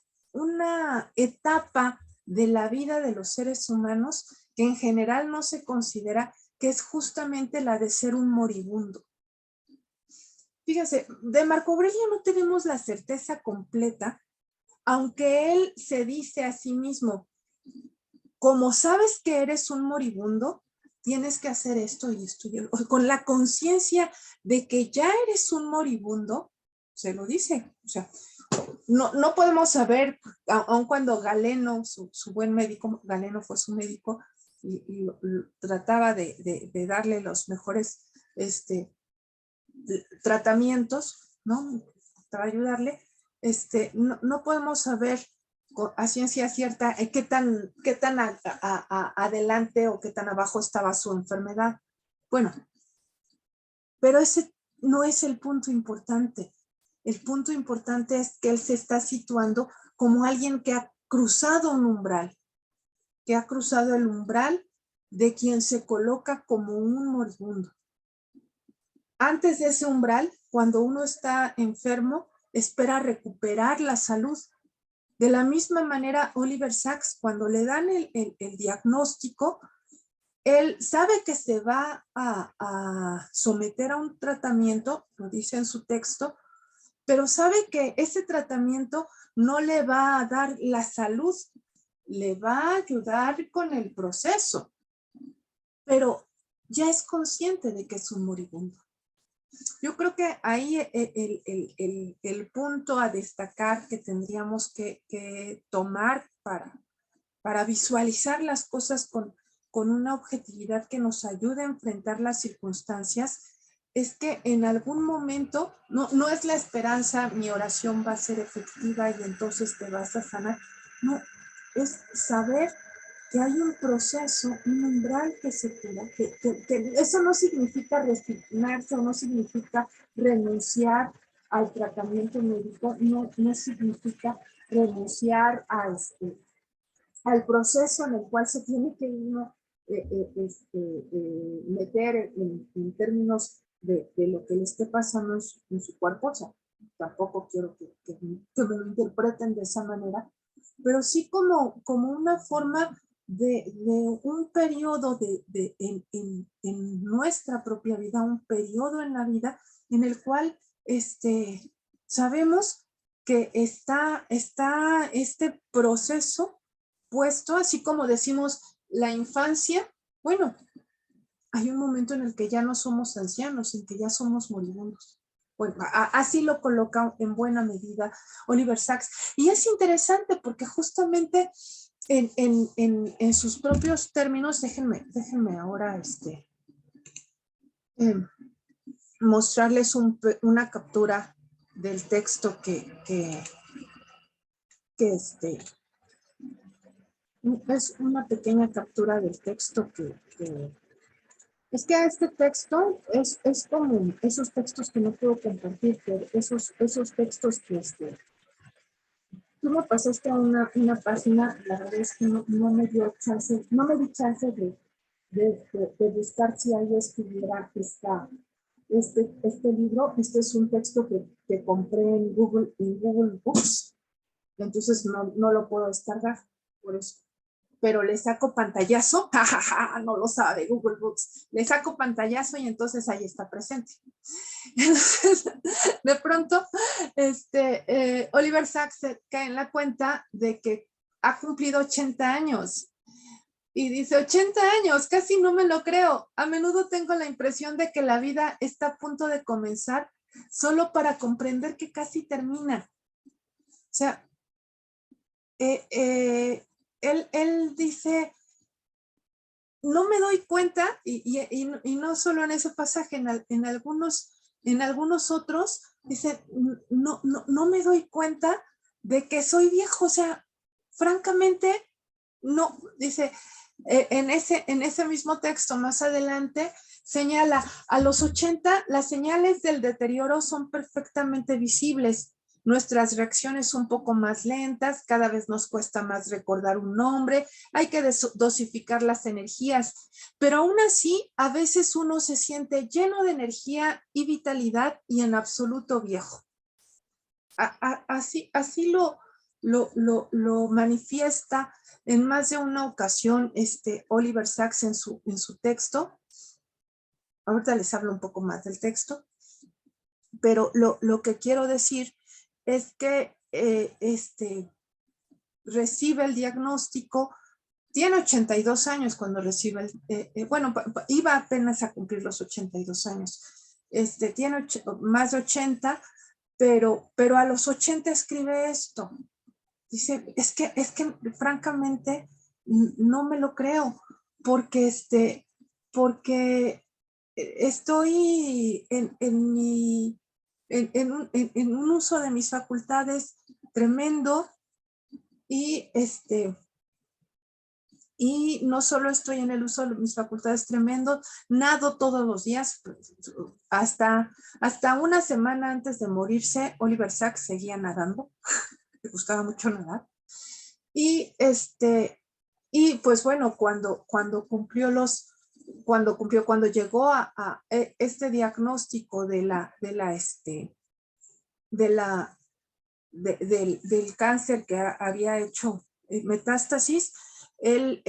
etapa de la vida de los seres humanos que en general no se considera, que es justamente la de ser un moribundo. Fíjense, de Marco Aurelio no tenemos la certeza completa, aunque él se dice a sí mismo, como sabes que eres un moribundo, tienes que hacer esto y esto, con la conciencia de que ya eres un moribundo, se lo dice. O sea, no podemos saber, aun cuando Galeno, su buen médico, Galeno fue su médico y trataba de darle los mejores tratamientos, ¿no? Para ayudarle, no podemos saber a ciencia cierta qué tan adelante o qué tan abajo estaba su enfermedad. Bueno, pero ese no es el punto importante. El punto importante es que él se está situando como alguien que ha cruzado un umbral, que ha cruzado el umbral de quien se coloca como un moribundo. Antes de ese umbral, cuando uno está enfermo, espera recuperar la salud. De la misma manera, Oliver Sacks, cuando le dan el diagnóstico, él sabe que se va a someter a un tratamiento, lo dice en su texto, pero sabe que ese tratamiento no le va a dar la salud, le va a ayudar con el proceso, pero ya es consciente de que es un moribundo. Yo creo que ahí el punto a destacar que tendríamos que tomar para visualizar las cosas con una objetividad que nos ayude a enfrentar las circunstancias, es que en algún momento, no es la esperanza, mi oración va a ser efectiva y entonces te vas a sanar. No, es saber que hay un proceso, un umbral que se cura, que eso no significa resignarse o no significa renunciar al tratamiento médico, no significa renunciar al proceso en el cual se tiene que uno meter en términos de lo que le esté pasando en su cuerpo. O sea, tampoco quiero que me lo interpreten de esa manera, pero sí como una forma de un periodo en nuestra propia vida, un periodo en la vida en el cual sabemos que está este proceso puesto, así como decimos la infancia. Bueno, hay un momento en el que ya no somos ancianos, en que ya somos moribundos. Bueno, así lo coloca en buena medida Oliver Sacks. Y es interesante porque justamente en sus propios términos, déjenme ahora mostrarles una captura del texto que es una pequeña captura del texto es que este texto es como esos textos que no puedo compartir, pero esos textos que tú me pasaste a una página, la verdad es que no me dio chance, no me di chance de buscar si ahí estuviera este libro. Este es un texto que compré en Google Books, entonces no lo puedo descargar, por eso. Pero le saco pantallazo, no lo sabe Google Books, le saco pantallazo y entonces ahí está presente. Entonces, de pronto, Oliver Sacks cae en la cuenta de que ha cumplido 80 años. Y dice, 80 años, casi no me lo creo. A menudo tengo la impresión de que la vida está a punto de comenzar solo para comprender que casi termina. O sea, él dice, no me doy cuenta, y no solo en ese pasaje, en algunos otros, dice, no me doy cuenta de que soy viejo. O sea, francamente, no, dice, en ese mismo texto más adelante, señala, a los 80 las señales del deterioro son perfectamente visibles. Nuestras reacciones un poco más lentas, cada vez nos cuesta más recordar un nombre, hay que dosificar las energías, pero aún así a veces uno se siente lleno de energía y vitalidad y en absoluto viejo. Así lo manifiesta en más de una ocasión Oliver Sacks en su texto. Ahorita les hablo un poco más del texto, pero lo que quiero decir es que recibe el diagnóstico, tiene 82 años cuando recibe bueno, iba apenas a cumplir los 82 años, tiene más de 80, pero a los 80 escribe esto. Dice, es que francamente no me lo creo, porque estoy en un uso de mis facultades tremendo, y y no solo estoy en el uso de mis facultades tremendo, nado todos los días. Hasta una semana antes de morirse, Oliver Sacks seguía nadando. Le gustaba mucho nadar. Y pues bueno, cuando llegó a este diagnóstico del cáncer que había hecho metástasis, él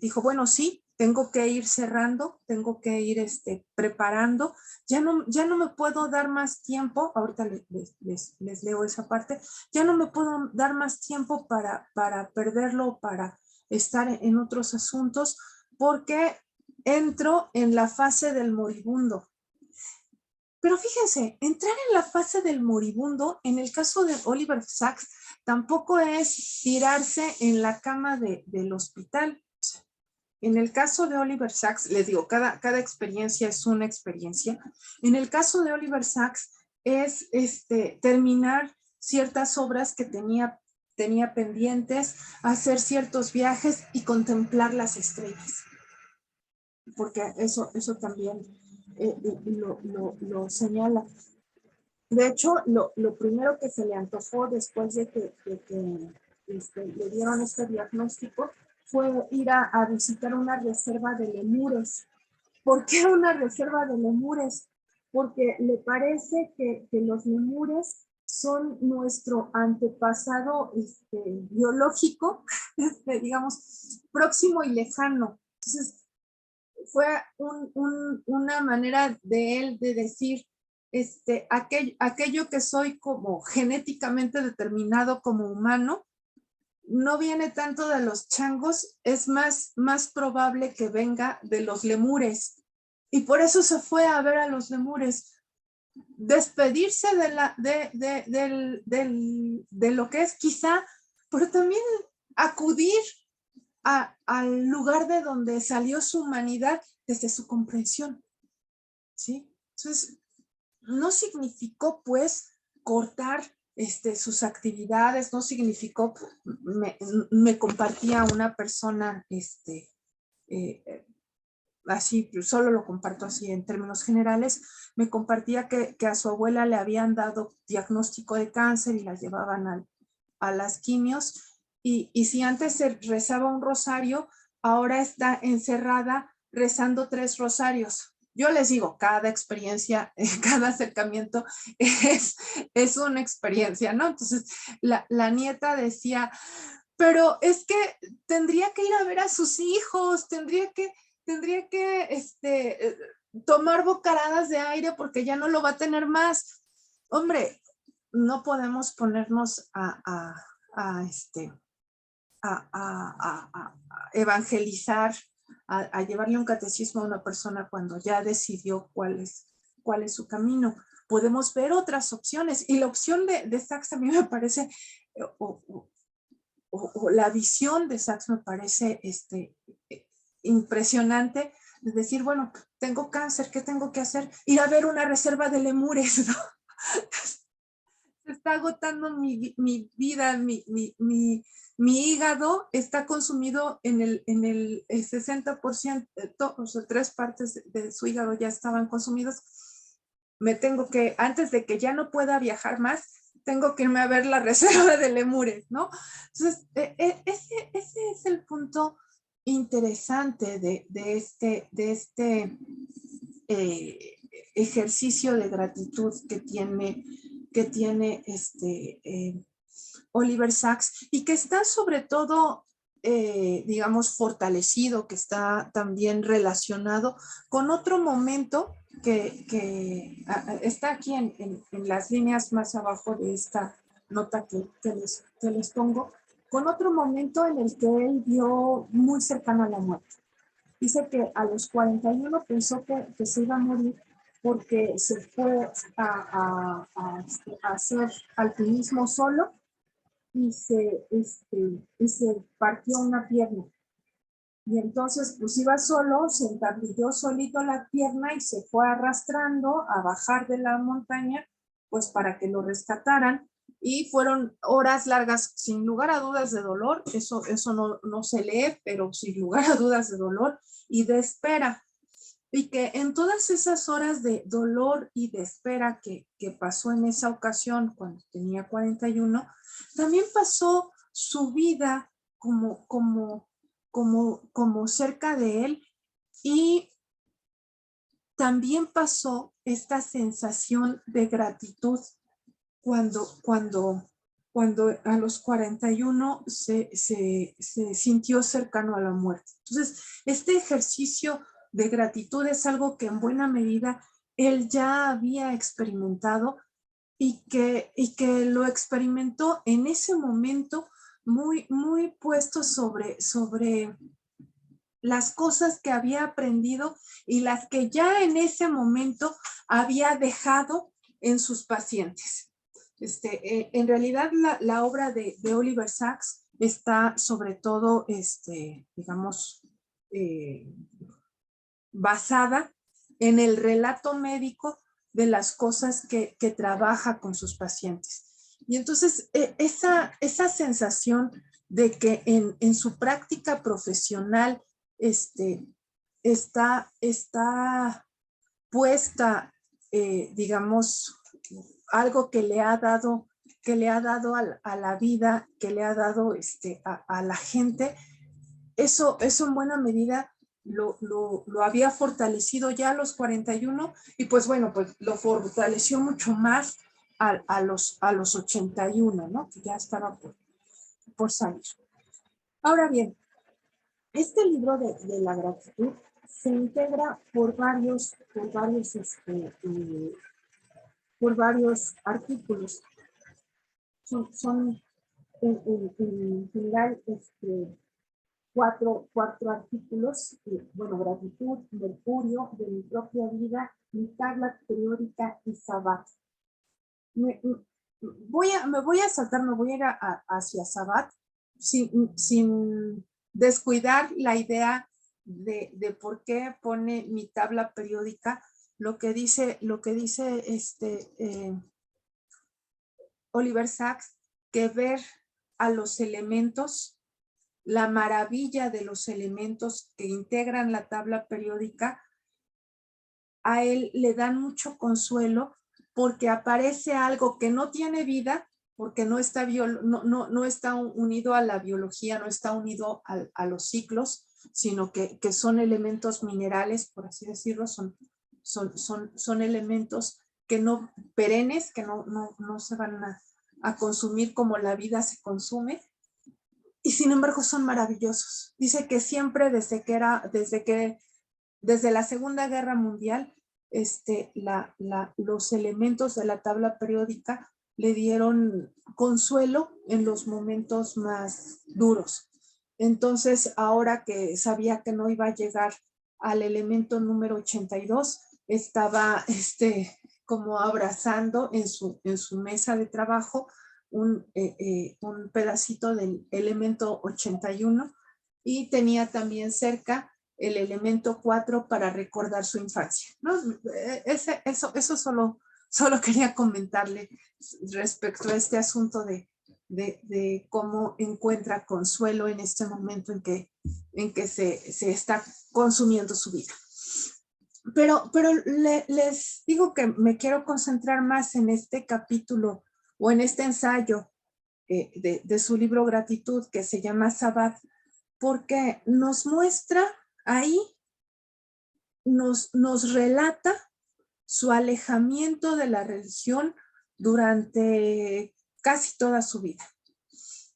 dijo, bueno, sí, tengo que ir cerrando, tengo que ir preparando. Ya no me puedo dar más tiempo, ahorita les leo esa parte, ya no me puedo dar más tiempo para perderlo, para estar en otros asuntos, porque entro en la fase del moribundo. Pero fíjense, entrar en la fase del moribundo, en el caso de Oliver Sacks, tampoco es tirarse en la cama del hospital. En el caso de Oliver Sacks, les digo, cada experiencia es una experiencia. En el caso de Oliver Sacks es terminar ciertas obras que tenía pendientes, hacer ciertos viajes y contemplar las estrellas. Porque eso también lo señala. De hecho, lo primero que se le antojó después de que le dieron este diagnóstico fue ir a visitar una reserva de lemures. ¿Por qué una reserva de lemures? Porque le parece que los lemures son nuestro antepasado biológico, digamos, próximo y lejano. Entonces, fue una manera de él de decir, aquello que soy como genéticamente determinado como humano, no viene tanto de los changos, es más probable que venga de los lemures. Y por eso se fue a ver a los lemures. Despedirse de lo que es quizá, pero también acudir al lugar de donde salió su humanidad desde su comprensión, ¿sí? Entonces, no significó, pues, cortar sus actividades, no significó, me compartía una persona, así, solo lo comparto así en términos generales, me compartía que a su abuela le habían dado diagnóstico de cáncer y la llevaban a las quimios, y si antes se rezaba un rosario, ahora está encerrada rezando 3 rosarios. Yo les digo, cada experiencia, cada acercamiento es una experiencia, ¿no? Entonces, la nieta decía, pero es que tendría que ir a ver a sus hijos, tendría que tomar bocaradas de aire porque ya no lo va a tener más. Hombre, no podemos ponernos a evangelizar, a llevarle un catecismo a una persona cuando ya decidió cuál es su camino. Podemos ver otras opciones, y la opción de Sacks a mí me parece, o la visión de Sacks me parece impresionante, de decir, bueno, tengo cáncer, ¿qué tengo que hacer? Ir a ver una reserva de lemures, ¿no? Se está agotando mi vida, mi hígado está consumido en el 60%, o sea, 3 partes de su hígado ya estaban consumidos. Me tengo que, antes de que ya no pueda viajar más, tengo que irme a ver la reserva de lemures, ¿no? Entonces, ese es el punto interesante de este ejercicio de gratitud que tiene Oliver Sacks, y que está sobre todo, digamos, fortalecido, que está también relacionado con otro momento que está aquí en las líneas más abajo de esta nota que les pongo, con otro momento en el que él vio muy cercano a la muerte. Dice que a los 41 pensó que se iba a morir porque se fue a hacer alpinismo solo y se partió una pierna. Y entonces pues iba solo, se entablilló solito la pierna y se fue arrastrando a bajar de la montaña, pues para que lo rescataran. Y fueron horas largas, sin lugar a dudas, de dolor. Eso no se lee, pero sin lugar a dudas de dolor y de espera. Y que en todas esas horas de dolor y de espera que pasó en esa ocasión, cuando tenía 41, también pasó su vida como cerca de él, y también pasó esta sensación de gratitud cuando cuando a los 41 se sintió cercano a la muerte. Entonces, este ejercicio de gratitud es algo que en buena medida él ya había experimentado y que lo experimentó en ese momento muy puesto sobre las cosas que había aprendido y las que ya en ese momento había dejado en sus pacientes. En realidad la obra de Oliver Sacks está sobre todo, digamos, basada en el relato médico de las cosas que trabaja con sus pacientes. Y entonces esa sensación de que en su práctica profesional está puesta, digamos, algo que le ha dado a la vida, que le ha dado a la gente, eso en buena medida lo había fortalecido ya a los 41 y pues bueno, pues lo fortaleció mucho más a los 81, ¿no? Que ya estaba por salir. Ahora bien, este libro de la gratitud se integra por varios artículos. Son en general cuatro artículos, bueno, gratitud, Mercurio, de mi propia vida, mi tabla periódica y Sabbat. Me voy a saltar, me voy a ir hacia Sabbat sin descuidar la idea de por qué pone mi tabla periódica. Lo que dice Oliver Sacks, que ver a los elementos, la maravilla de los elementos que integran la tabla periódica, a él le dan mucho consuelo porque aparece algo que no tiene vida, porque no está unido a la biología, no está unido a los ciclos, sino que son elementos minerales, por así decirlo, son elementos que no perennes, que no se van a consumir como la vida se consume, y sin embargo son maravillosos. Dice que siempre desde la Segunda Guerra Mundial, los elementos de la tabla periódica le dieron consuelo en los momentos más duros. Entonces, ahora que sabía que no iba a llegar al elemento número 82, estaba como abrazando en su mesa de trabajo un pedacito del elemento 81 y tenía también cerca el elemento 4 para recordar su infancia, ¿no? Eso solo quería comentarle respecto a este asunto de cómo encuentra consuelo en este momento en que se está consumiendo su vida. Pero les digo que me quiero concentrar más en este capítulo o en este ensayo de su libro Gratitud, que se llama Sabbat, porque nos muestra ahí, nos relata su alejamiento de la religión durante casi toda su vida.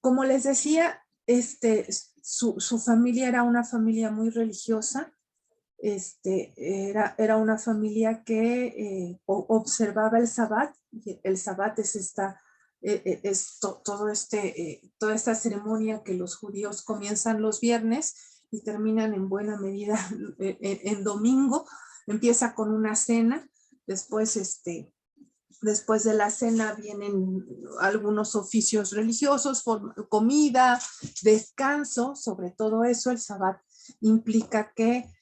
Como les decía, su familia era una familia muy religiosa, era una familia que observaba el Sabbat. El Sabbat es toda esta ceremonia que los judíos comienzan los viernes y terminan en buena medida en domingo. Empieza con una cena, después después de la cena vienen algunos oficios religiosos, comida, descanso. Sobre todo eso, el Sabbat implica que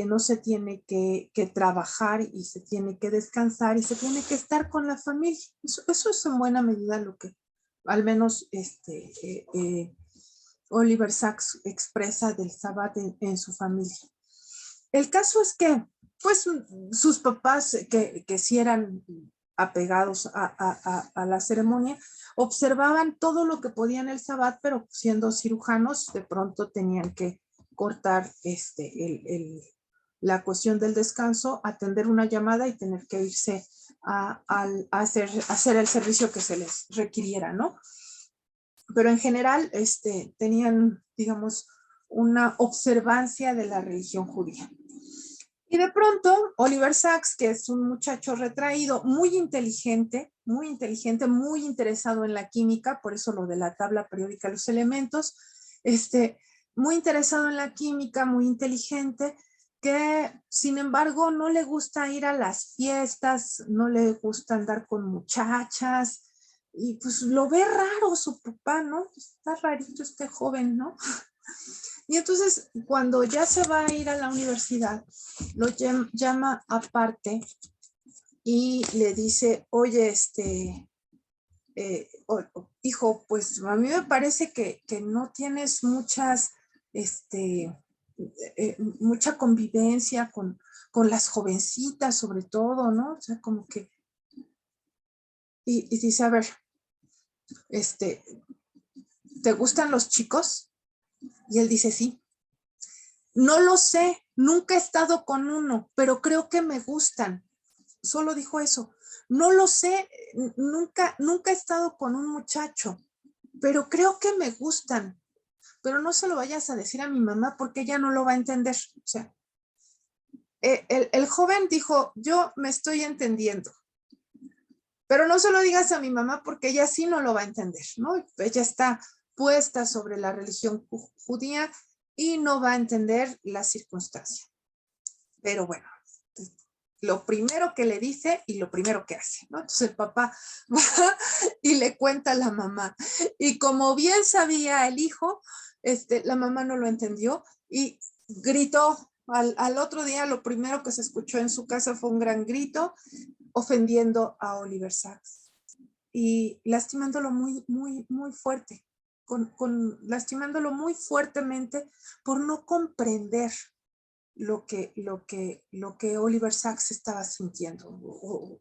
no se tiene que trabajar y se tiene que descansar y se tiene que estar con la familia. Eso es en buena medida lo que al menos Oliver Sacks expresa del Sabbat en su familia. El caso es que pues sus papás, que sí eran apegados a la ceremonia, observaban todo lo que podían el Sabbat, pero siendo cirujanos de pronto tenían que cortar la cuestión del descanso, atender una llamada y tener que irse a hacer el servicio que se les requiriera, ¿no? pero en general tenían, digamos, una observancia de la religión judía. Y de pronto, Oliver Sacks, que es un muchacho retraído, muy inteligente, muy interesado en la química, por eso lo de la tabla periódica de los elementos, muy interesado en la química, muy inteligente, que sin embargo no le gusta ir a las fiestas, no le gusta andar con muchachas, y pues lo ve raro su papá, ¿no? Está rarito este joven, ¿no? Y entonces, cuando ya se va a ir a la universidad, lo llama aparte y le dice, oye, hijo, pues a mí me parece que no tienes mucha convivencia con las jovencitas, sobre todo, ¿no? O sea, como que, y dice, a ver, ¿te gustan los chicos? Y él dice, sí. No lo sé, nunca he estado con uno, pero creo que me gustan. Solo dijo eso. No lo sé, nunca he estado con un muchacho, pero creo que me gustan. Pero no se lo vayas a decir a mi mamá porque ella no lo va a entender. O sea, el joven dijo, yo me estoy entendiendo, pero no se lo digas a mi mamá porque ella sí no lo va a entender, ¿no? Ella está puesta sobre la religión judía y no va a entender la circunstancia. Pero bueno, lo primero que le dice y lo primero que hace, ¿no? Entonces el papá va y le cuenta a la mamá. Y como bien sabía el hijo, la mamá no lo entendió y gritó. Al otro día lo primero que se escuchó en su casa fue un gran grito ofendiendo a Oliver Sacks y lastimándolo muy fuerte, lastimándolo muy fuertemente por no comprender lo que Oliver Sacks estaba sintiendo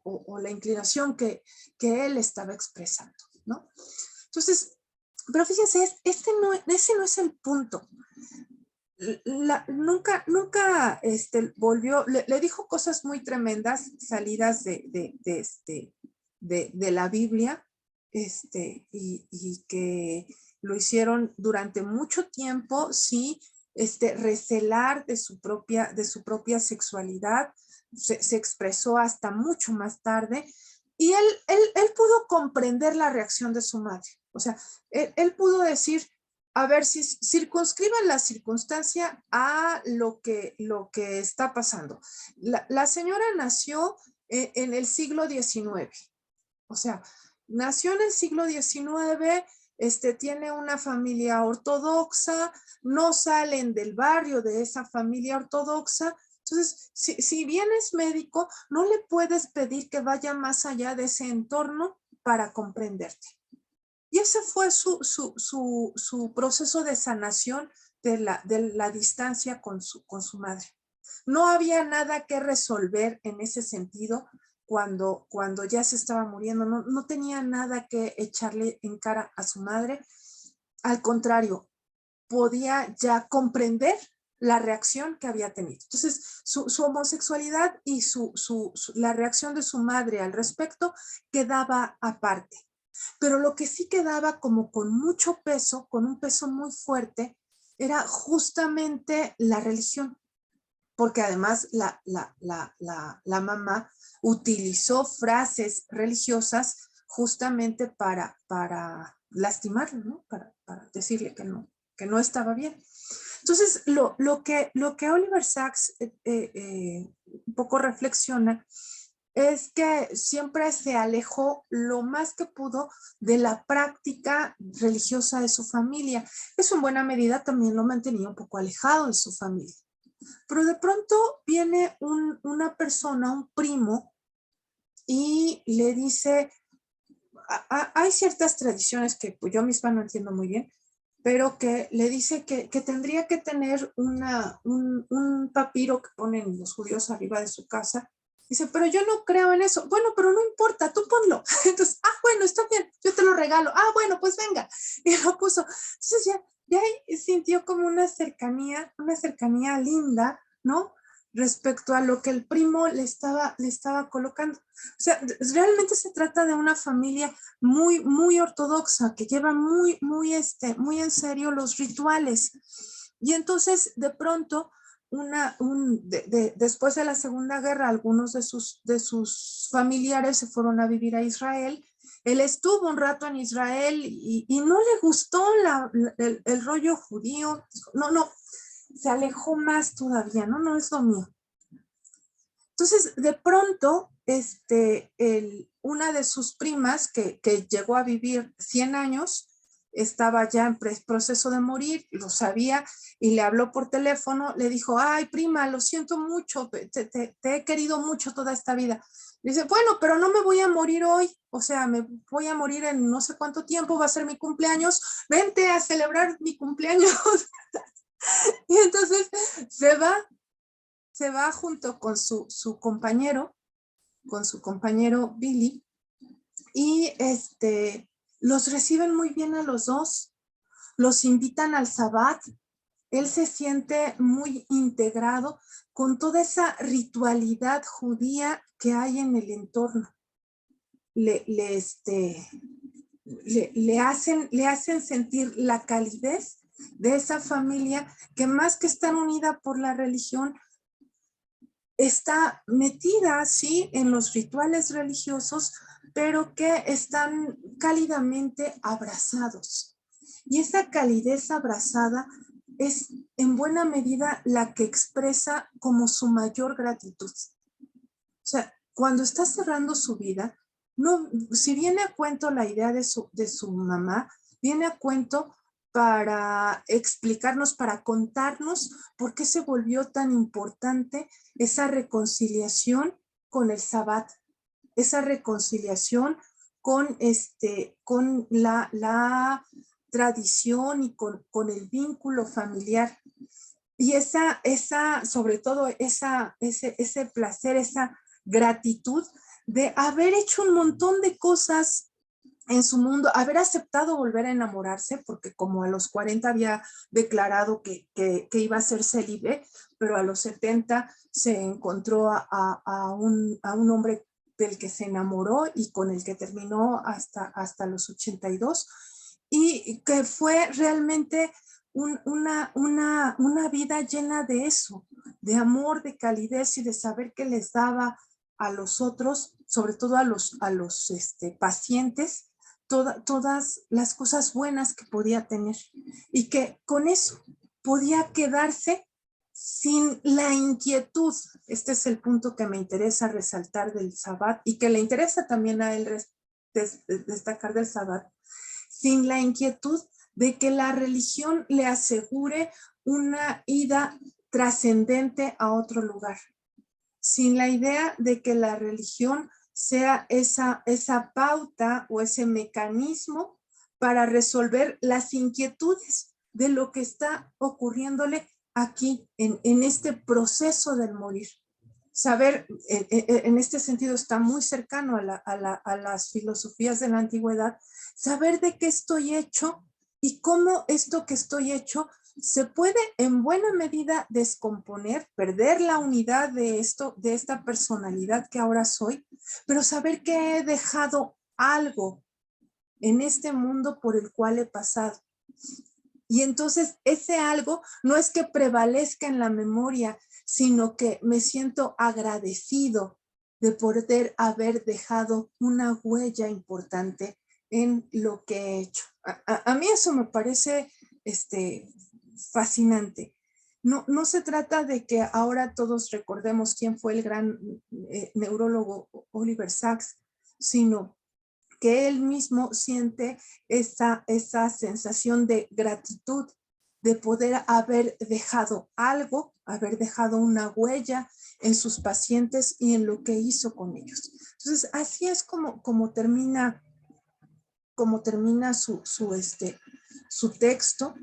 o la inclinación que él estaba expresando, ¿no? Entonces, pero fíjense, ese no es el punto. Nunca volvió, le dijo cosas muy tremendas salidas de la Biblia, y que lo hicieron durante mucho tiempo, sí, recelar de su propia sexualidad, se expresó hasta mucho más tarde, y él pudo comprender la reacción de su madre. O sea, él pudo decir, a ver, si circunscriban la circunstancia a lo que está pasando. La señora nació en el siglo XIX, o sea, nació en el siglo XIX, tiene una familia ortodoxa, no salen del barrio de esa familia ortodoxa. Entonces, si bien es médico, no le puedes pedir que vaya más allá de ese entorno para comprenderte. Y ese fue su proceso de sanación de la distancia con su madre. No había nada que resolver en ese sentido cuando ya se estaba muriendo. No tenía nada que echarle en cara a su madre. Al contrario, podía ya comprender la reacción que había tenido. Entonces, su homosexualidad y la reacción de su madre al respecto quedaba aparte. Pero lo que sí quedaba como con mucho peso, con un peso muy fuerte, era justamente la religión, porque además la mamá utilizó frases religiosas justamente para lastimarlo, ¿no? Para decirle que no estaba bien. Entonces, lo que Oliver Sacks un poco reflexiona es que siempre se alejó lo más que pudo de la práctica religiosa de su familia. Eso en buena medida también lo mantenía un poco alejado de su familia. Pero de pronto viene una persona, un primo, y le dice, hay ciertas tradiciones que pues, yo misma no entiendo muy bien, pero que le dice que tendría que tener un papiro que ponen los judíos arriba de su casa. Dice, pero yo no creo en eso. Bueno, pero no importa, tú ponlo. Entonces, bueno, está bien, yo te lo regalo. Bueno, pues venga. Y lo puso. Entonces ya sintió como una cercanía linda, ¿no? respecto a lo que el primo le estaba colocando. O sea, realmente se trata de una familia muy, muy ortodoxa, que lleva muy en serio los rituales. Y entonces, de pronto, después de la Segunda Guerra, algunos de sus familiares se fueron a vivir a Israel. Él estuvo un rato en Israel y no le gustó el rollo judío. No, se alejó más todavía, no es lo mío. Entonces, de pronto, una de sus primas, que llegó a vivir 100 años, estaba ya en proceso de morir, lo sabía, y le habló por teléfono, le dijo, ay, prima, lo siento mucho, te he querido mucho toda esta vida. Dice, bueno, pero no me voy a morir hoy, o sea, me voy a morir en no sé cuánto tiempo, va a ser mi cumpleaños, vente a celebrar mi cumpleaños. Y entonces se va junto con su compañero Billy, y los reciben muy bien a los dos, los invitan al Sabbat. Él se siente muy integrado con toda esa ritualidad judía que hay en el entorno. Le hacen sentir la calidez de esa familia que, más que estar unida por la religión, está metida, sí, en los rituales religiosos, pero que están cálidamente abrazados. Y esa calidez abrazada es en buena medida la que expresa como su mayor gratitud. O sea, cuando está cerrando su vida, no, si viene a cuento la idea de su mamá, viene a cuento para explicarnos, para contarnos por qué se volvió tan importante esa reconciliación con el Sabbat, esa reconciliación con la tradición y con el vínculo familiar. Y sobre todo ese placer, esa gratitud de haber hecho un montón de cosas en su mundo, haber aceptado volver a enamorarse, porque como a los 40 había declarado que iba a ser célibe, pero a los 70 se encontró a un hombre del que se enamoró y con el que terminó hasta los 82, y que fue realmente una vida llena de eso, de amor, de calidez y de saber que les daba a los otros, sobre todo a los pacientes, todas las cosas buenas que podía tener, y que con eso podía quedarse sin la inquietud. Este es el punto que me interesa resaltar del Sabbat, y que le interesa también a él destacar del Sabbat, sin la inquietud de que la religión le asegure una ida trascendente a otro lugar, sin la idea de que la religión sea esa pauta o ese mecanismo para resolver las inquietudes de lo que está ocurriéndole aquí en este proceso del morir. Saber, en este sentido está muy cercano a las filosofías de la antigüedad, saber de qué estoy hecho y cómo esto que estoy hecho se puede en buena medida descomponer, perder la unidad de esta personalidad que ahora soy, pero saber que he dejado algo en este mundo por el cual he pasado. Y entonces ese algo no es que prevalezca en la memoria, sino que me siento agradecido de poder haber dejado una huella importante en lo que he hecho. A mí eso me parece fascinante. No se trata de que ahora todos recordemos quién fue el gran neurólogo Oliver Sacks, sino que él mismo siente esa sensación de gratitud, de poder haber dejado algo, haber dejado una huella en sus pacientes y en lo que hizo con ellos. Entonces, así es como termina su texto.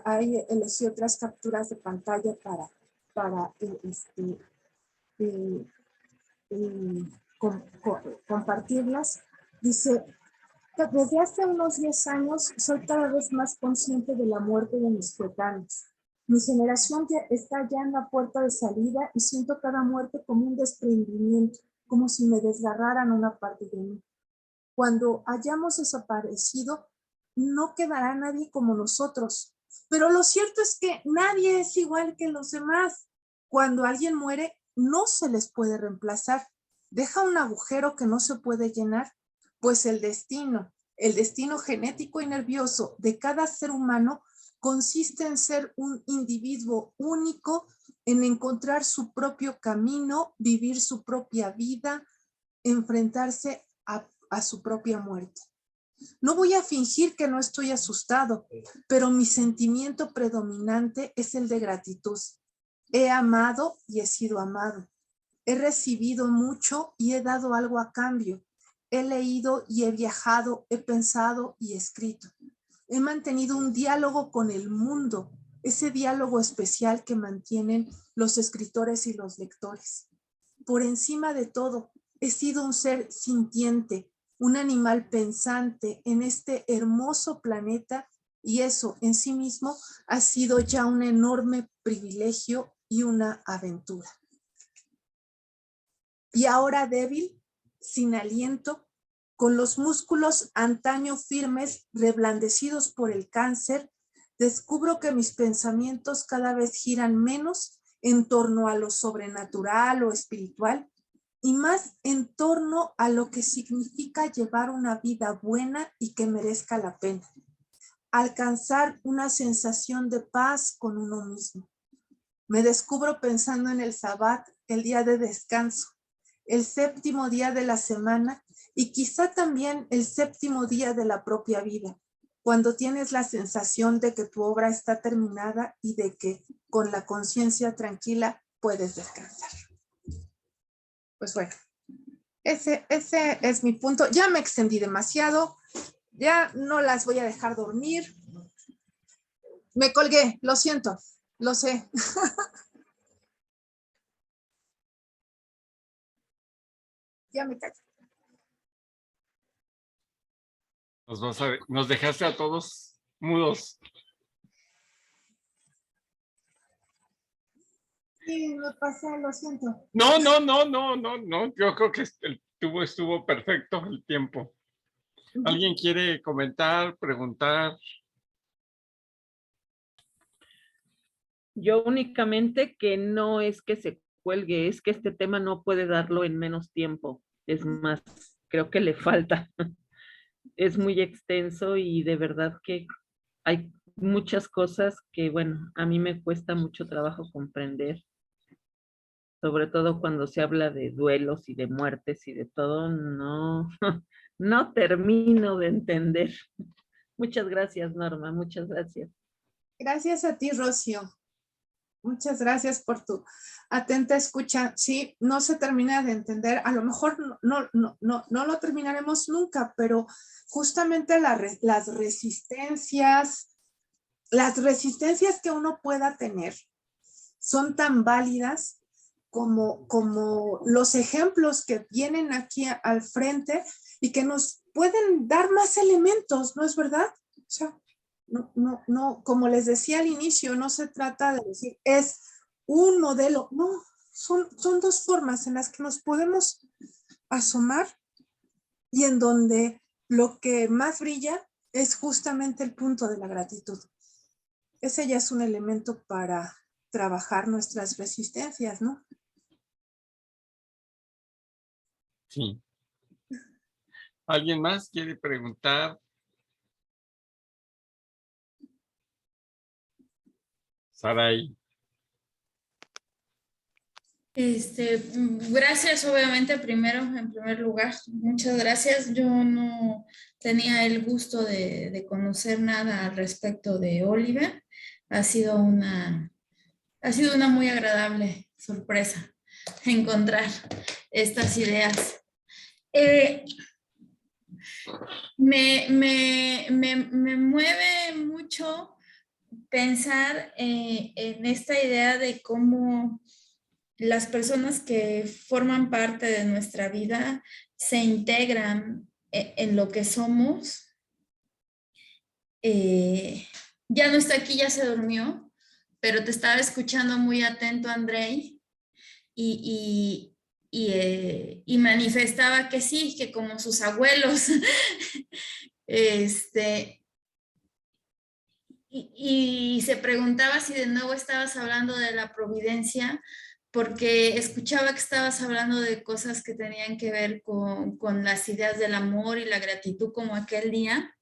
Ahí elegí otras capturas de pantalla para compartirlas. Dice: desde hace unos 10 años soy cada vez más consciente de la muerte de mis coetáneos. Mi generación ya está ya en la puerta de salida y siento cada muerte como un desprendimiento, como si me desgarraran una parte de mí. Cuando hayamos desaparecido, no quedará nadie como nosotros. Pero lo cierto es que nadie es igual que los demás. Cuando alguien muere, no se les puede reemplazar. Deja un agujero que no se puede llenar, pues el destino genético y nervioso de cada ser humano consiste en ser un individuo único, en encontrar su propio camino, vivir su propia vida, enfrentarse a su propia muerte. No voy a fingir que no estoy asustado, pero mi sentimiento predominante es el de gratitud. He amado y he sido amado. He recibido mucho y he dado algo a cambio. He leído y he viajado, he pensado y escrito. He mantenido un diálogo con el mundo, ese diálogo especial que mantienen los escritores y los lectores. Por encima de todo, he sido un ser sintiente, un animal pensante en este hermoso planeta, y eso en sí mismo ha sido ya un enorme privilegio y una aventura. Y ahora débil, sin aliento, con los músculos antaño firmes, reblandecidos por el cáncer, descubro que mis pensamientos cada vez giran menos en torno a lo sobrenatural o espiritual y más en torno a lo que significa llevar una vida buena y que merezca la pena. Alcanzar una sensación de paz con uno mismo. Me descubro pensando en el Sabbat, el día de descanso, el séptimo día de la semana y quizá también el séptimo día de la propia vida, cuando tienes la sensación de que tu obra está terminada y de que con la conciencia tranquila puedes descansar. Pues bueno, ese es mi punto. Ya me extendí demasiado, ya no las voy a dejar dormir. Me colgué, lo siento, lo sé. Ya me callo. Nos dejaste a todos mudos. Sí, me pasé, lo siento. No. Yo creo que estuvo perfecto el tiempo. ¿Alguien quiere comentar, preguntar? Yo únicamente que no es que se cuelgue, es que este tema no puede darlo en menos tiempo. Es más, creo que le falta. Es muy extenso y de verdad que hay muchas cosas que, bueno, a mí me cuesta mucho trabajo comprender, sobre todo cuando se habla de duelos y de muertes y de todo, no, no termino de entender. Muchas gracias, Norma, muchas gracias. Gracias a ti, Rocío. Muchas gracias por tu atenta escucha. Sí, no se termina de entender, a lo mejor no lo terminaremos nunca, pero justamente las resistencias que uno pueda tener son tan válidas como los ejemplos que vienen aquí al frente y que nos pueden dar más elementos, ¿no es verdad? O sea, no, como les decía al inicio, no se trata de decir es un modelo, no, son dos formas en las que nos podemos asomar y en donde lo que más brilla es justamente el punto de la gratitud. Ese ya es un elemento para trabajar nuestras resistencias, ¿no? Sí. ¿Alguien más quiere preguntar? Saray. Gracias, obviamente, en primer lugar, muchas gracias. Yo no tenía el gusto de conocer nada al respecto de Oliver. Ha sido una muy agradable sorpresa encontrar estas ideas. Me mueve mucho pensar en esta idea de cómo las personas que forman parte de nuestra vida se integran en lo que somos. Ya no está aquí, ya se durmió, pero te estaba escuchando muy atento, Andrei, y manifestaba que sí, que como sus abuelos, y se preguntaba si de nuevo estabas hablando de la providencia, porque escuchaba que estabas hablando de cosas que tenían que ver con las ideas del amor y la gratitud como aquel día.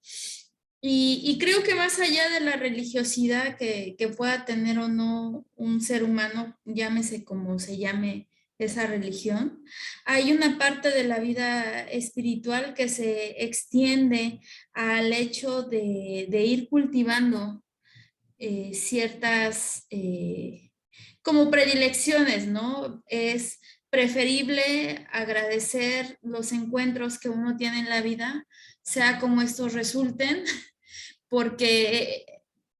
Y creo que más allá de la religiosidad que pueda tener o no un ser humano, llámese como se llame esa religión, hay una parte de la vida espiritual que se extiende al hecho de ir cultivando ciertas como predilecciones, ¿no? Es preferible agradecer los encuentros que uno tiene en la vida, sea como estos resulten, porque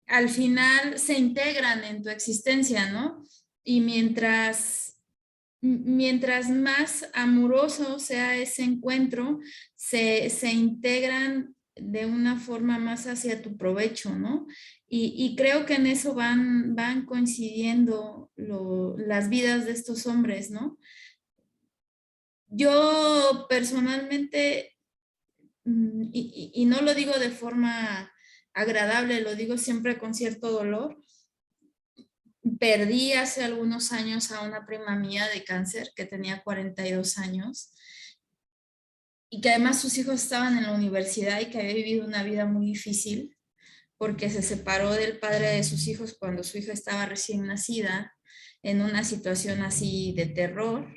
al final se integran en tu existencia, ¿no? Y mientras más amoroso sea ese encuentro, se integran de una forma más hacia tu provecho, ¿no? Y creo que en eso van coincidiendo las vidas de estos hombres, ¿no? Yo personalmente, y no lo digo de forma agradable, lo digo siempre con cierto dolor, perdí hace algunos años a una prima mía de cáncer que tenía 42 años y que además sus hijos estaban en la universidad y que había vivido una vida muy difícil porque se separó del padre de sus hijos cuando su hija estaba recién nacida en una situación así de terror.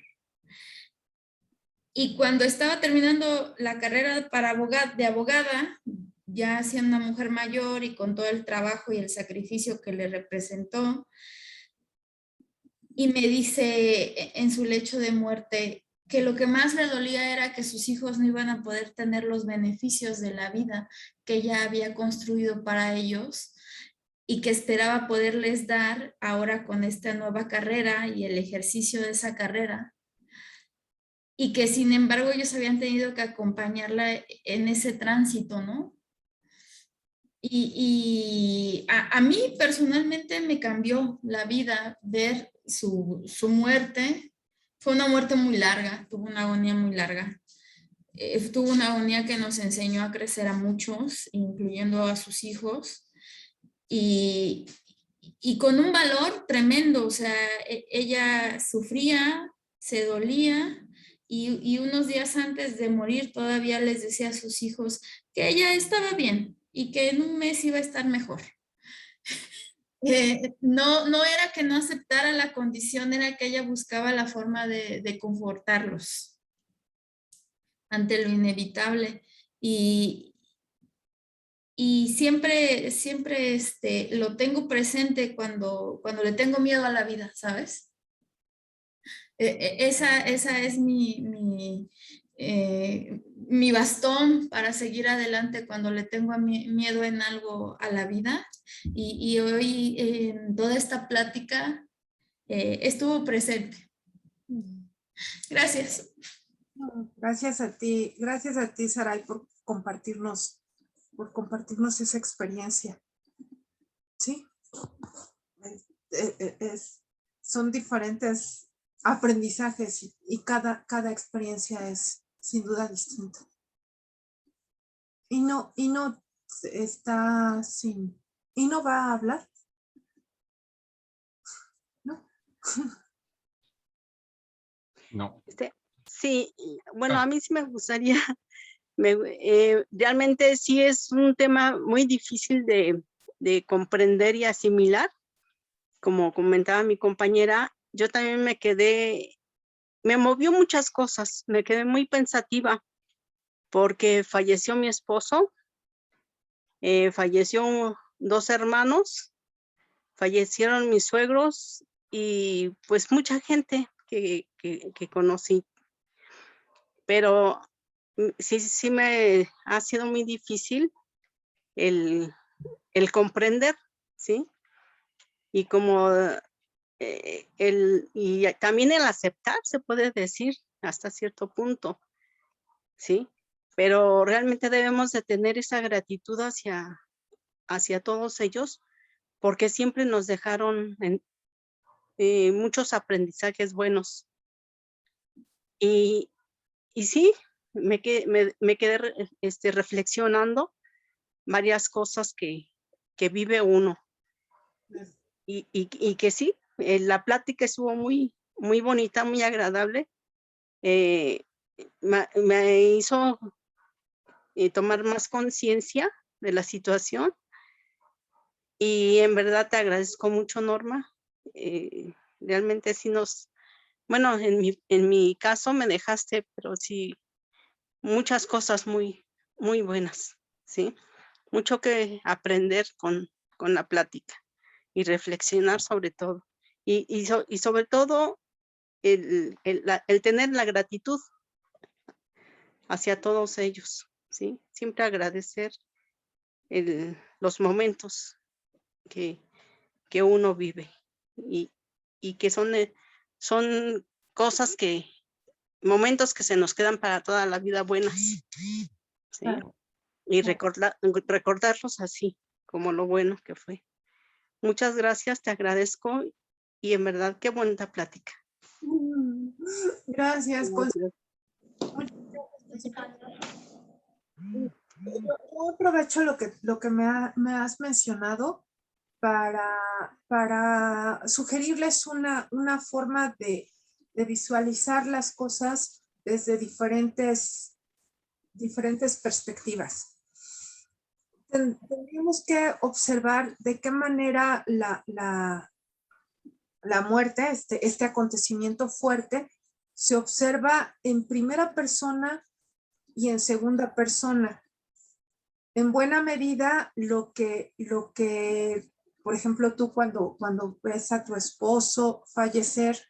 Y cuando estaba terminando la carrera de abogada, ya siendo una mujer mayor y con todo el trabajo y el sacrificio que le representó, y me dice en su lecho de muerte que lo que más le dolía era que sus hijos no iban a poder tener los beneficios de la vida que ella había construido para ellos y que esperaba poderles dar ahora con esta nueva carrera y el ejercicio de esa carrera. Y que sin embargo ellos habían tenido que acompañarla en ese tránsito, ¿no? Y a mí personalmente me cambió la vida ver su muerte. Fue una muerte muy larga, tuvo una agonía muy larga. Tuvo una agonía que nos enseñó a crecer a muchos, incluyendo a sus hijos, y con un valor tremendo. O sea, ella sufría, se dolía, y unos días antes de morir todavía les decía a sus hijos que ella estaba bien y que en un mes iba a estar mejor. No era que no aceptara la condición, era que ella buscaba la forma de confortarlos ante lo inevitable. Y siempre lo tengo presente cuando le tengo miedo a la vida, ¿sabes? Esa es mi bastón para seguir adelante cuando le tengo miedo en algo a la vida. Y hoy en toda esta plática estuvo presente. Gracias. Gracias a ti, Saray, por compartirnos esa experiencia. Sí, son diferentes aprendizajes y cada experiencia es sin duda distinta. Y no está sin, y no va a hablar, ¿no? No. Sí, bueno, a mí sí me gustaría, realmente sí es un tema muy difícil de comprender y asimilar. Como comentaba mi compañera, yo también me movió muchas cosas, me quedé muy pensativa porque falleció mi esposo, falleció 2 hermanos, fallecieron mis suegros y pues mucha gente que conocí. Pero sí me ha sido muy difícil el comprender, ¿sí? Y como y también el aceptar, se puede decir, hasta cierto punto, ¿sí? Pero realmente debemos de tener esa gratitud hacia todos ellos, porque siempre nos dejaron muchos aprendizajes buenos. Y sí, me quedé reflexionando varias cosas que vive uno. Y que sí, la plática estuvo muy, muy bonita, muy agradable. Me hizo tomar más conciencia de la situación. Y en verdad te agradezco mucho, Norma. Realmente sí bueno, en mi caso me dejaste, pero sí, muchas cosas muy, muy buenas, ¿sí? Mucho que aprender con la plática y reflexionar sobre todo. Y sobre todo, el tener la gratitud hacia todos ellos, ¿sí? Siempre agradecer los momentos que uno vive y que son cosas momentos que se nos quedan para toda la vida buenas, ¿sí? Y recordarlos así, como lo bueno que fue. Muchas gracias, te agradezco y en verdad qué bonita plática. Gracias, Consuelo. Yo aprovecho lo que me has mencionado para sugerirles una forma de visualizar las cosas desde diferentes perspectivas. Tendríamos que observar de qué manera la muerte, este acontecimiento fuerte, se observa en primera persona y en segunda persona. En buena medida, lo que por ejemplo, tú cuando ves a tu esposo fallecer,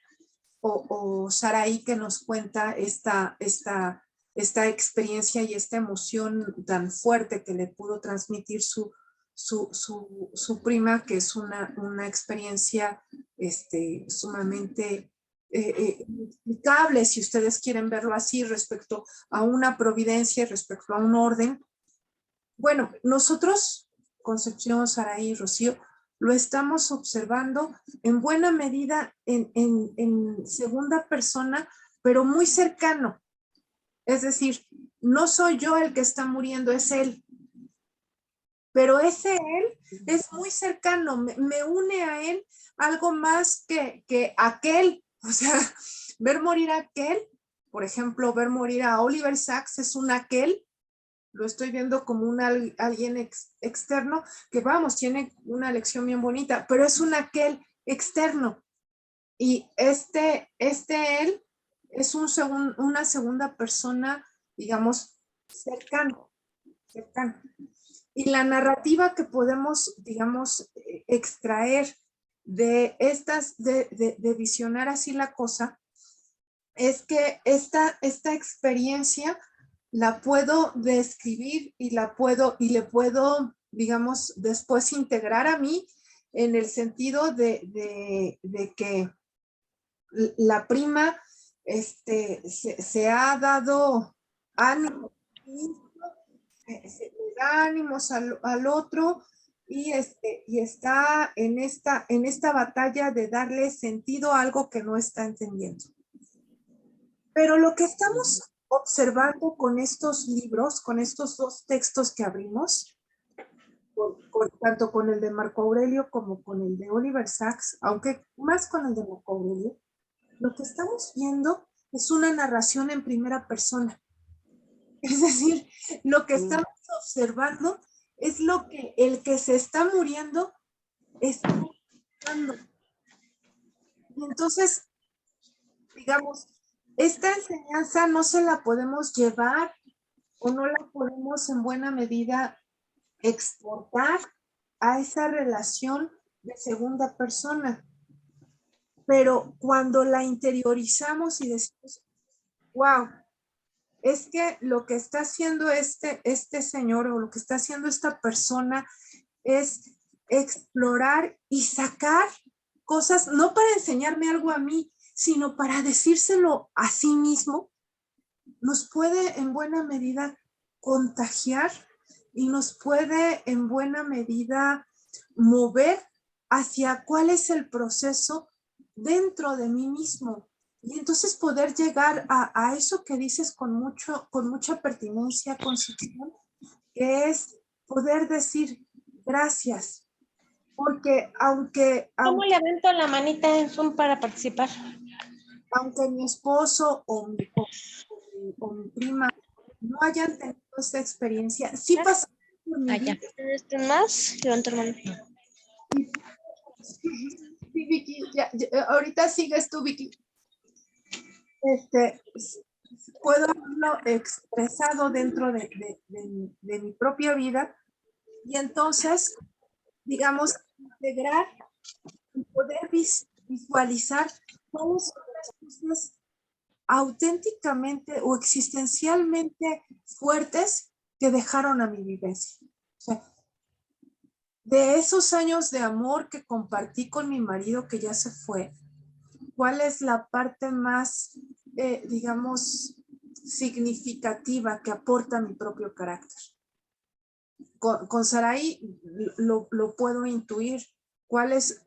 o Saraí que nos cuenta esta experiencia y esta emoción tan fuerte que le pudo transmitir su prima, que es una experiencia sumamente inexplicable, si ustedes quieren verlo así, respecto a una providencia, respecto a un orden. Bueno, nosotros, Concepción, Saraí y Rocío, lo estamos observando en buena medida en segunda persona, pero muy cercano. Es decir, no soy yo el que está muriendo, es él. Pero ese él es muy cercano, me une a él algo más que aquel. O sea, ver morir a aquel, por ejemplo, ver morir a Oliver Sacks es un aquel. Lo estoy viendo como alguien externo que, vamos, tiene una lección bien bonita, pero es un aquel externo. Y este él es una segunda persona, digamos, cercano. Y la narrativa que podemos, digamos, extraer de de visionar así la cosa, es que esta experiencia la puedo describir y le puedo, digamos, después integrar a mí, en el sentido de que la prima se ha dado ánimo, se le da ánimos al otro, y está en esta batalla de darle sentido a algo que no está entendiendo. Pero lo que estamos observando con estos libros, con estos dos textos que abrimos, tanto con el de Marco Aurelio como con el de Oliver Sacks, aunque más con el de Marco Aurelio, lo que estamos viendo es una narración en primera persona. Es decir, lo que estamos observando es lo que el que se está muriendo está observando. Y entonces, digamos, esta enseñanza no se la podemos llevar o no la podemos en buena medida exportar a esa relación de segunda persona. Pero cuando la interiorizamos y decimos, wow, es que lo que está haciendo este señor, o lo que está haciendo esta persona, es explorar y sacar cosas, no para enseñarme algo a mí, sino para decírselo a sí mismo, nos puede en buena medida contagiar y nos puede en buena medida mover hacia cuál es el proceso dentro de mí mismo. Y entonces poder llegar a eso que dices con mucha pertinencia, Concepción, que es poder decir gracias. Porque ¿Cómo le avento la manita en Zoom para participar? aunque mi esposo o mi prima no hayan tenido esta experiencia, sí pasa por mi vida. Más, levanto la mano. Sí, Vicky, ahorita sigues tú, Vicky. Puedo haberlo expresado dentro de mi propia vida y entonces, digamos, integrar y poder visualizar cuáles son las cosas auténticamente o existencialmente fuertes que dejaron a mi vivencia. O sea, de esos años de amor que compartí con mi marido que ya se fue, ¿cuál es la parte más, digamos, significativa que aporta mi propio carácter? Con Sarai lo puedo intuir. ¿Cuál es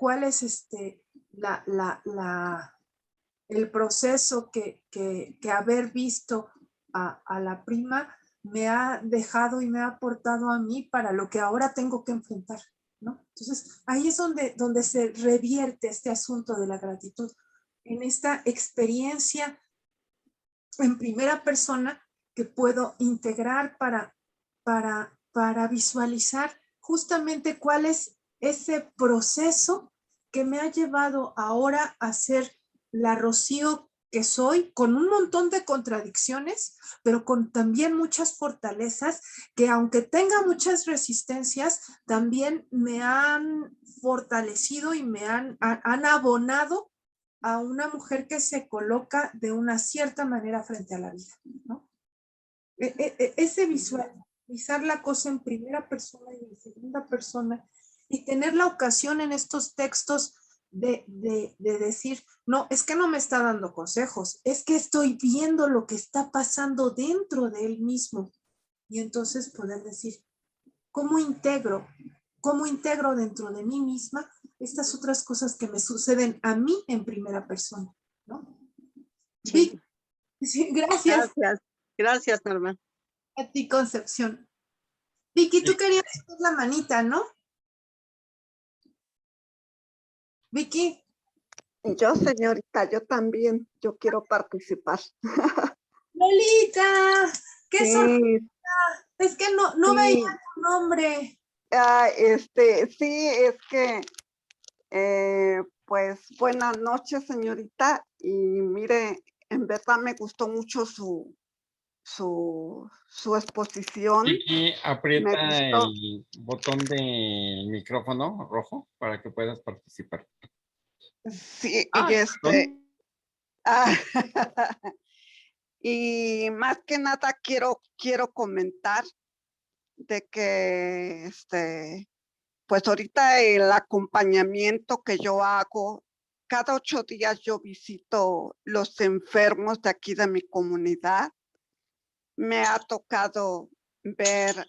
el proceso que haber visto a la prima me ha dejado y me ha aportado a mí para lo que ahora tengo que enfrentar, ¿no? Entonces, ahí es donde se revierte este asunto de la gratitud, en esta experiencia en primera persona que puedo integrar para visualizar justamente cuál es ese proceso que me ha llevado ahora a ser la Rocío que soy, con un montón de contradicciones, pero con también muchas fortalezas que aunque tenga muchas resistencias, también me han fortalecido y me han abonado a una mujer que se coloca de una cierta manera frente a la vida, ¿no? Ese visualizar la cosa en primera persona y en segunda persona y tener la ocasión en estos textos de decir, no, es que no me está dando consejos, es que estoy viendo lo que está pasando dentro de él mismo. Y entonces poder decir, ¿cómo integro dentro de mí misma estas otras cosas que me suceden a mí en primera persona, ¿no? Sí. Sí, gracias. Gracias, Norma. A ti, Concepción. Vicky, tú querías hacer la manita, ¿no? Vicky. Yo, señorita, yo también, yo quiero participar. Lolita, qué sorpresa. Es que no sí. veía tu nombre. Sí, es que, pues, buenas noches, señorita, y mire, en verdad me gustó mucho su exposición. Vicky, aprieta el botón del micrófono rojo para que puedas participar. Sí, y y más que nada quiero comentar de que pues ahorita el acompañamiento que yo hago, cada 8 días yo visito los enfermos de aquí de mi comunidad. Me ha tocado ver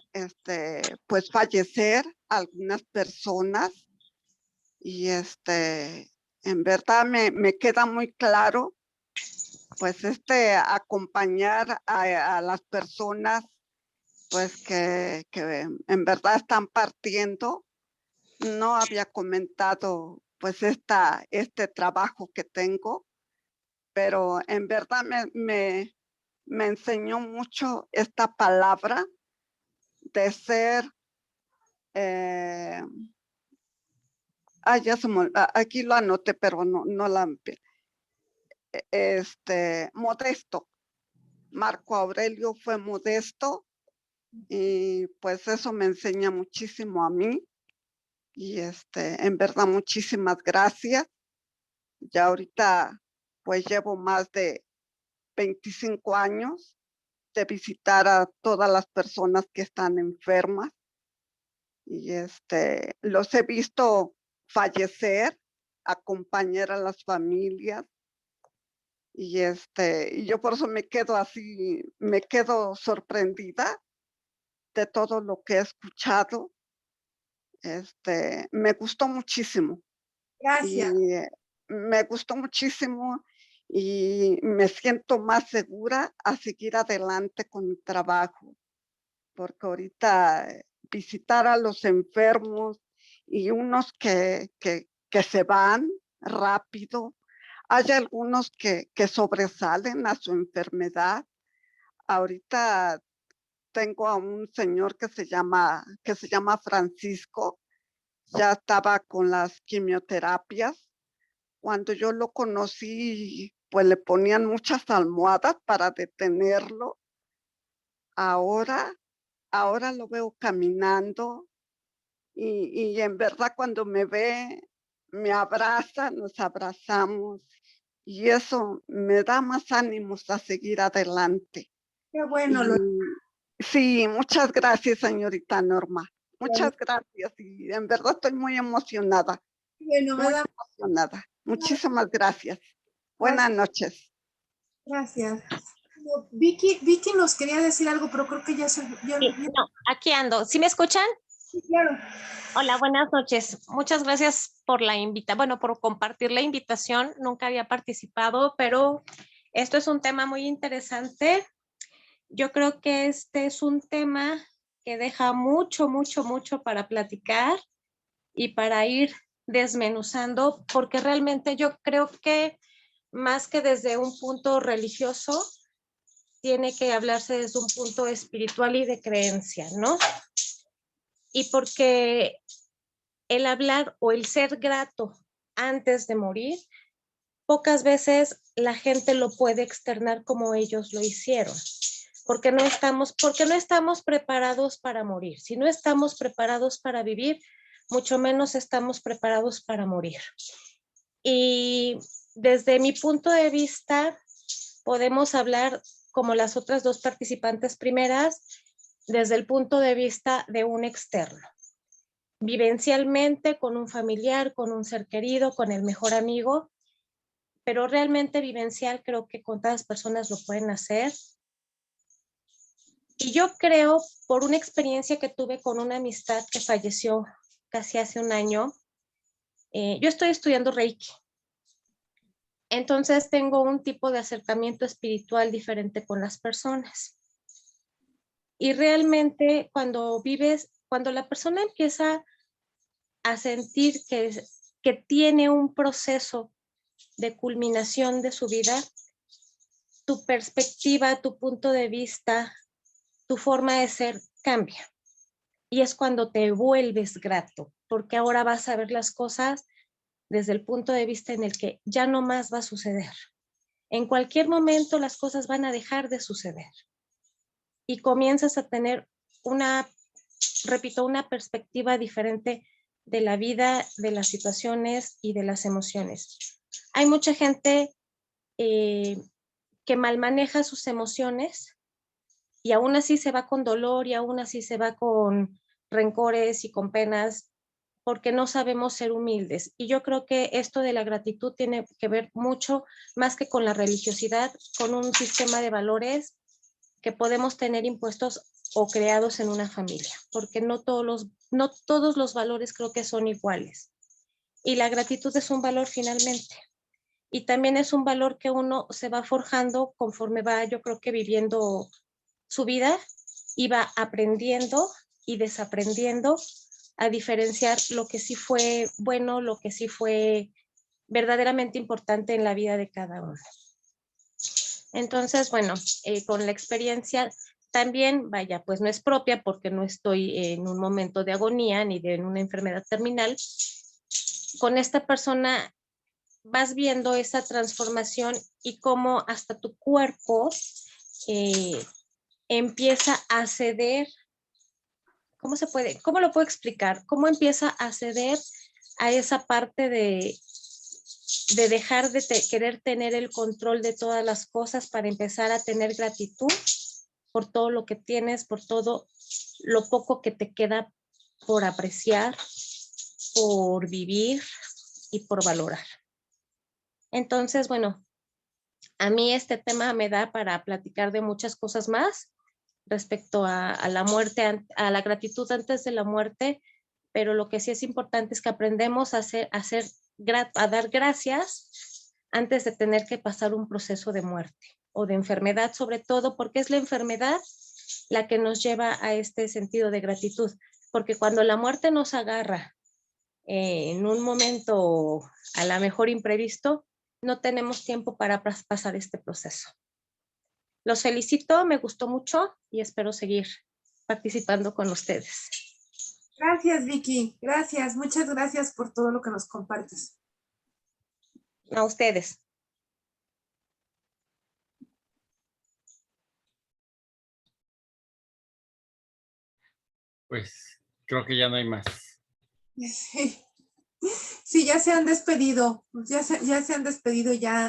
pues fallecer algunas personas y en verdad me queda muy claro pues acompañar a las personas pues que en verdad están partiendo. No había comentado pues este trabajo que tengo, pero en verdad me enseñó mucho esta palabra de ser aquí lo anoté, pero no la modesto. Marco Aurelio fue modesto y pues eso me enseña muchísimo a mí y en verdad muchísimas gracias. Ya ahorita pues llevo más de 25 años de visitar a todas las personas que están enfermas y los he visto fallecer, acompañar a las familias y y yo por eso me quedo sorprendida de todo lo que he escuchado Me gustó muchísimo. Gracias. Y me gustó muchísimo y me siento más segura a seguir adelante con mi trabajo, porque ahorita visitar a los enfermos y unos que se van rápido, hay algunos que sobresalen a su enfermedad. Ahorita tengo a un señor que se llama Francisco, ya estaba con las quimioterapias. Cuando yo lo conocí, pues le ponían muchas almohadas para detenerlo. Ahora, ahora lo veo caminando y en verdad cuando me ve, me abraza, nos abrazamos y eso me da más ánimos a seguir adelante. Qué bueno, lo Sí, muchas gracias, señorita Norma. Muchas gracias y en verdad estoy muy emocionada, bueno, me muy da emocionada. Muchísimas gracias. Buenas noches. gracias. Vicky nos quería decir algo, pero creo que ya se... Sí, no, aquí ando. ¿Sí me escuchan? Sí, claro. Hola, buenas noches. Muchas gracias por la bueno, por compartir la invitación. Nunca había participado, pero esto es un tema muy interesante. Yo creo que este es un tema que deja mucho, mucho, mucho para platicar y para ir desmenuzando, porque realmente yo creo que más que desde un punto religioso, tiene que hablarse desde un punto espiritual y de creencia, ¿no? Y porque el hablar o el ser grato antes de morir, pocas veces la gente lo puede externar como ellos lo hicieron. Porque no estamos preparados para morir. Si no estamos preparados para vivir, mucho menos estamos preparados para morir. Y desde mi punto de vista, podemos hablar como las otras dos participantes primeras, desde el punto de vista de un externo. Vivencialmente, con un familiar, con un ser querido, con el mejor amigo, pero realmente vivencial creo que con todas las personas lo pueden hacer. Y yo creo, por una experiencia que tuve con una amistad que falleció casi hace un año, yo estoy estudiando Reiki. Entonces tengo un tipo de acercamiento espiritual diferente con las personas. Y realmente cuando la persona empieza a sentir que tiene un proceso de culminación de su vida, tu perspectiva, tu punto de vista, tu forma de ser cambia. Y es cuando te vuelves grato, porque ahora vas a ver las cosas desde el punto de vista en el que ya no más va a suceder. En cualquier momento las cosas van a dejar de suceder. Y comienzas a tener una perspectiva diferente de la vida, de las situaciones y de las emociones. Hay mucha gente que mal maneja sus emociones y aún así se va con dolor y aún así se va con rencores y con penas porque no sabemos ser humildes. Y yo creo que esto de la gratitud tiene que ver mucho más que con la religiosidad, con un sistema de valores que podemos tener impuestos o creados en una familia, porque no todos los valores creo que son iguales. Y la gratitud es un valor finalmente. Y también es un valor que uno se va forjando conforme va, yo creo que viviendo su vida y va aprendiendo y desaprendiendo a diferenciar lo que sí fue bueno, lo que sí fue verdaderamente importante en la vida de cada uno. Entonces, bueno, con la experiencia también, vaya, pues no es propia porque no estoy en un momento de agonía ni de una enfermedad terminal. Con esta persona vas viendo esa transformación y cómo hasta tu cuerpo empieza a ceder. ¿Cómo lo puedo explicar? ¿Cómo empieza a ceder a esa parte de dejar de querer tener el control de todas las cosas para empezar a tener gratitud por todo lo que tienes, por todo lo poco que te queda por apreciar, por vivir y por valorar? Entonces, bueno, a mí este tema me da para platicar de muchas cosas más respecto a la muerte, a la gratitud antes de la muerte, pero lo que sí es importante es que aprendemos a dar gracias antes de tener que pasar un proceso de muerte o de enfermedad, sobre todo porque es la enfermedad la que nos lleva a este sentido de gratitud, porque cuando la muerte nos agarra en un momento a lo mejor imprevisto, no tenemos tiempo para pasar este proceso. Los felicito, me gustó mucho y espero seguir participando con ustedes. Gracias, Vicky. Gracias. Muchas gracias por todo lo que nos compartes. A ustedes. Pues creo que ya no hay más. Sí, sí, ya se han despedido. Ya se han despedido ya.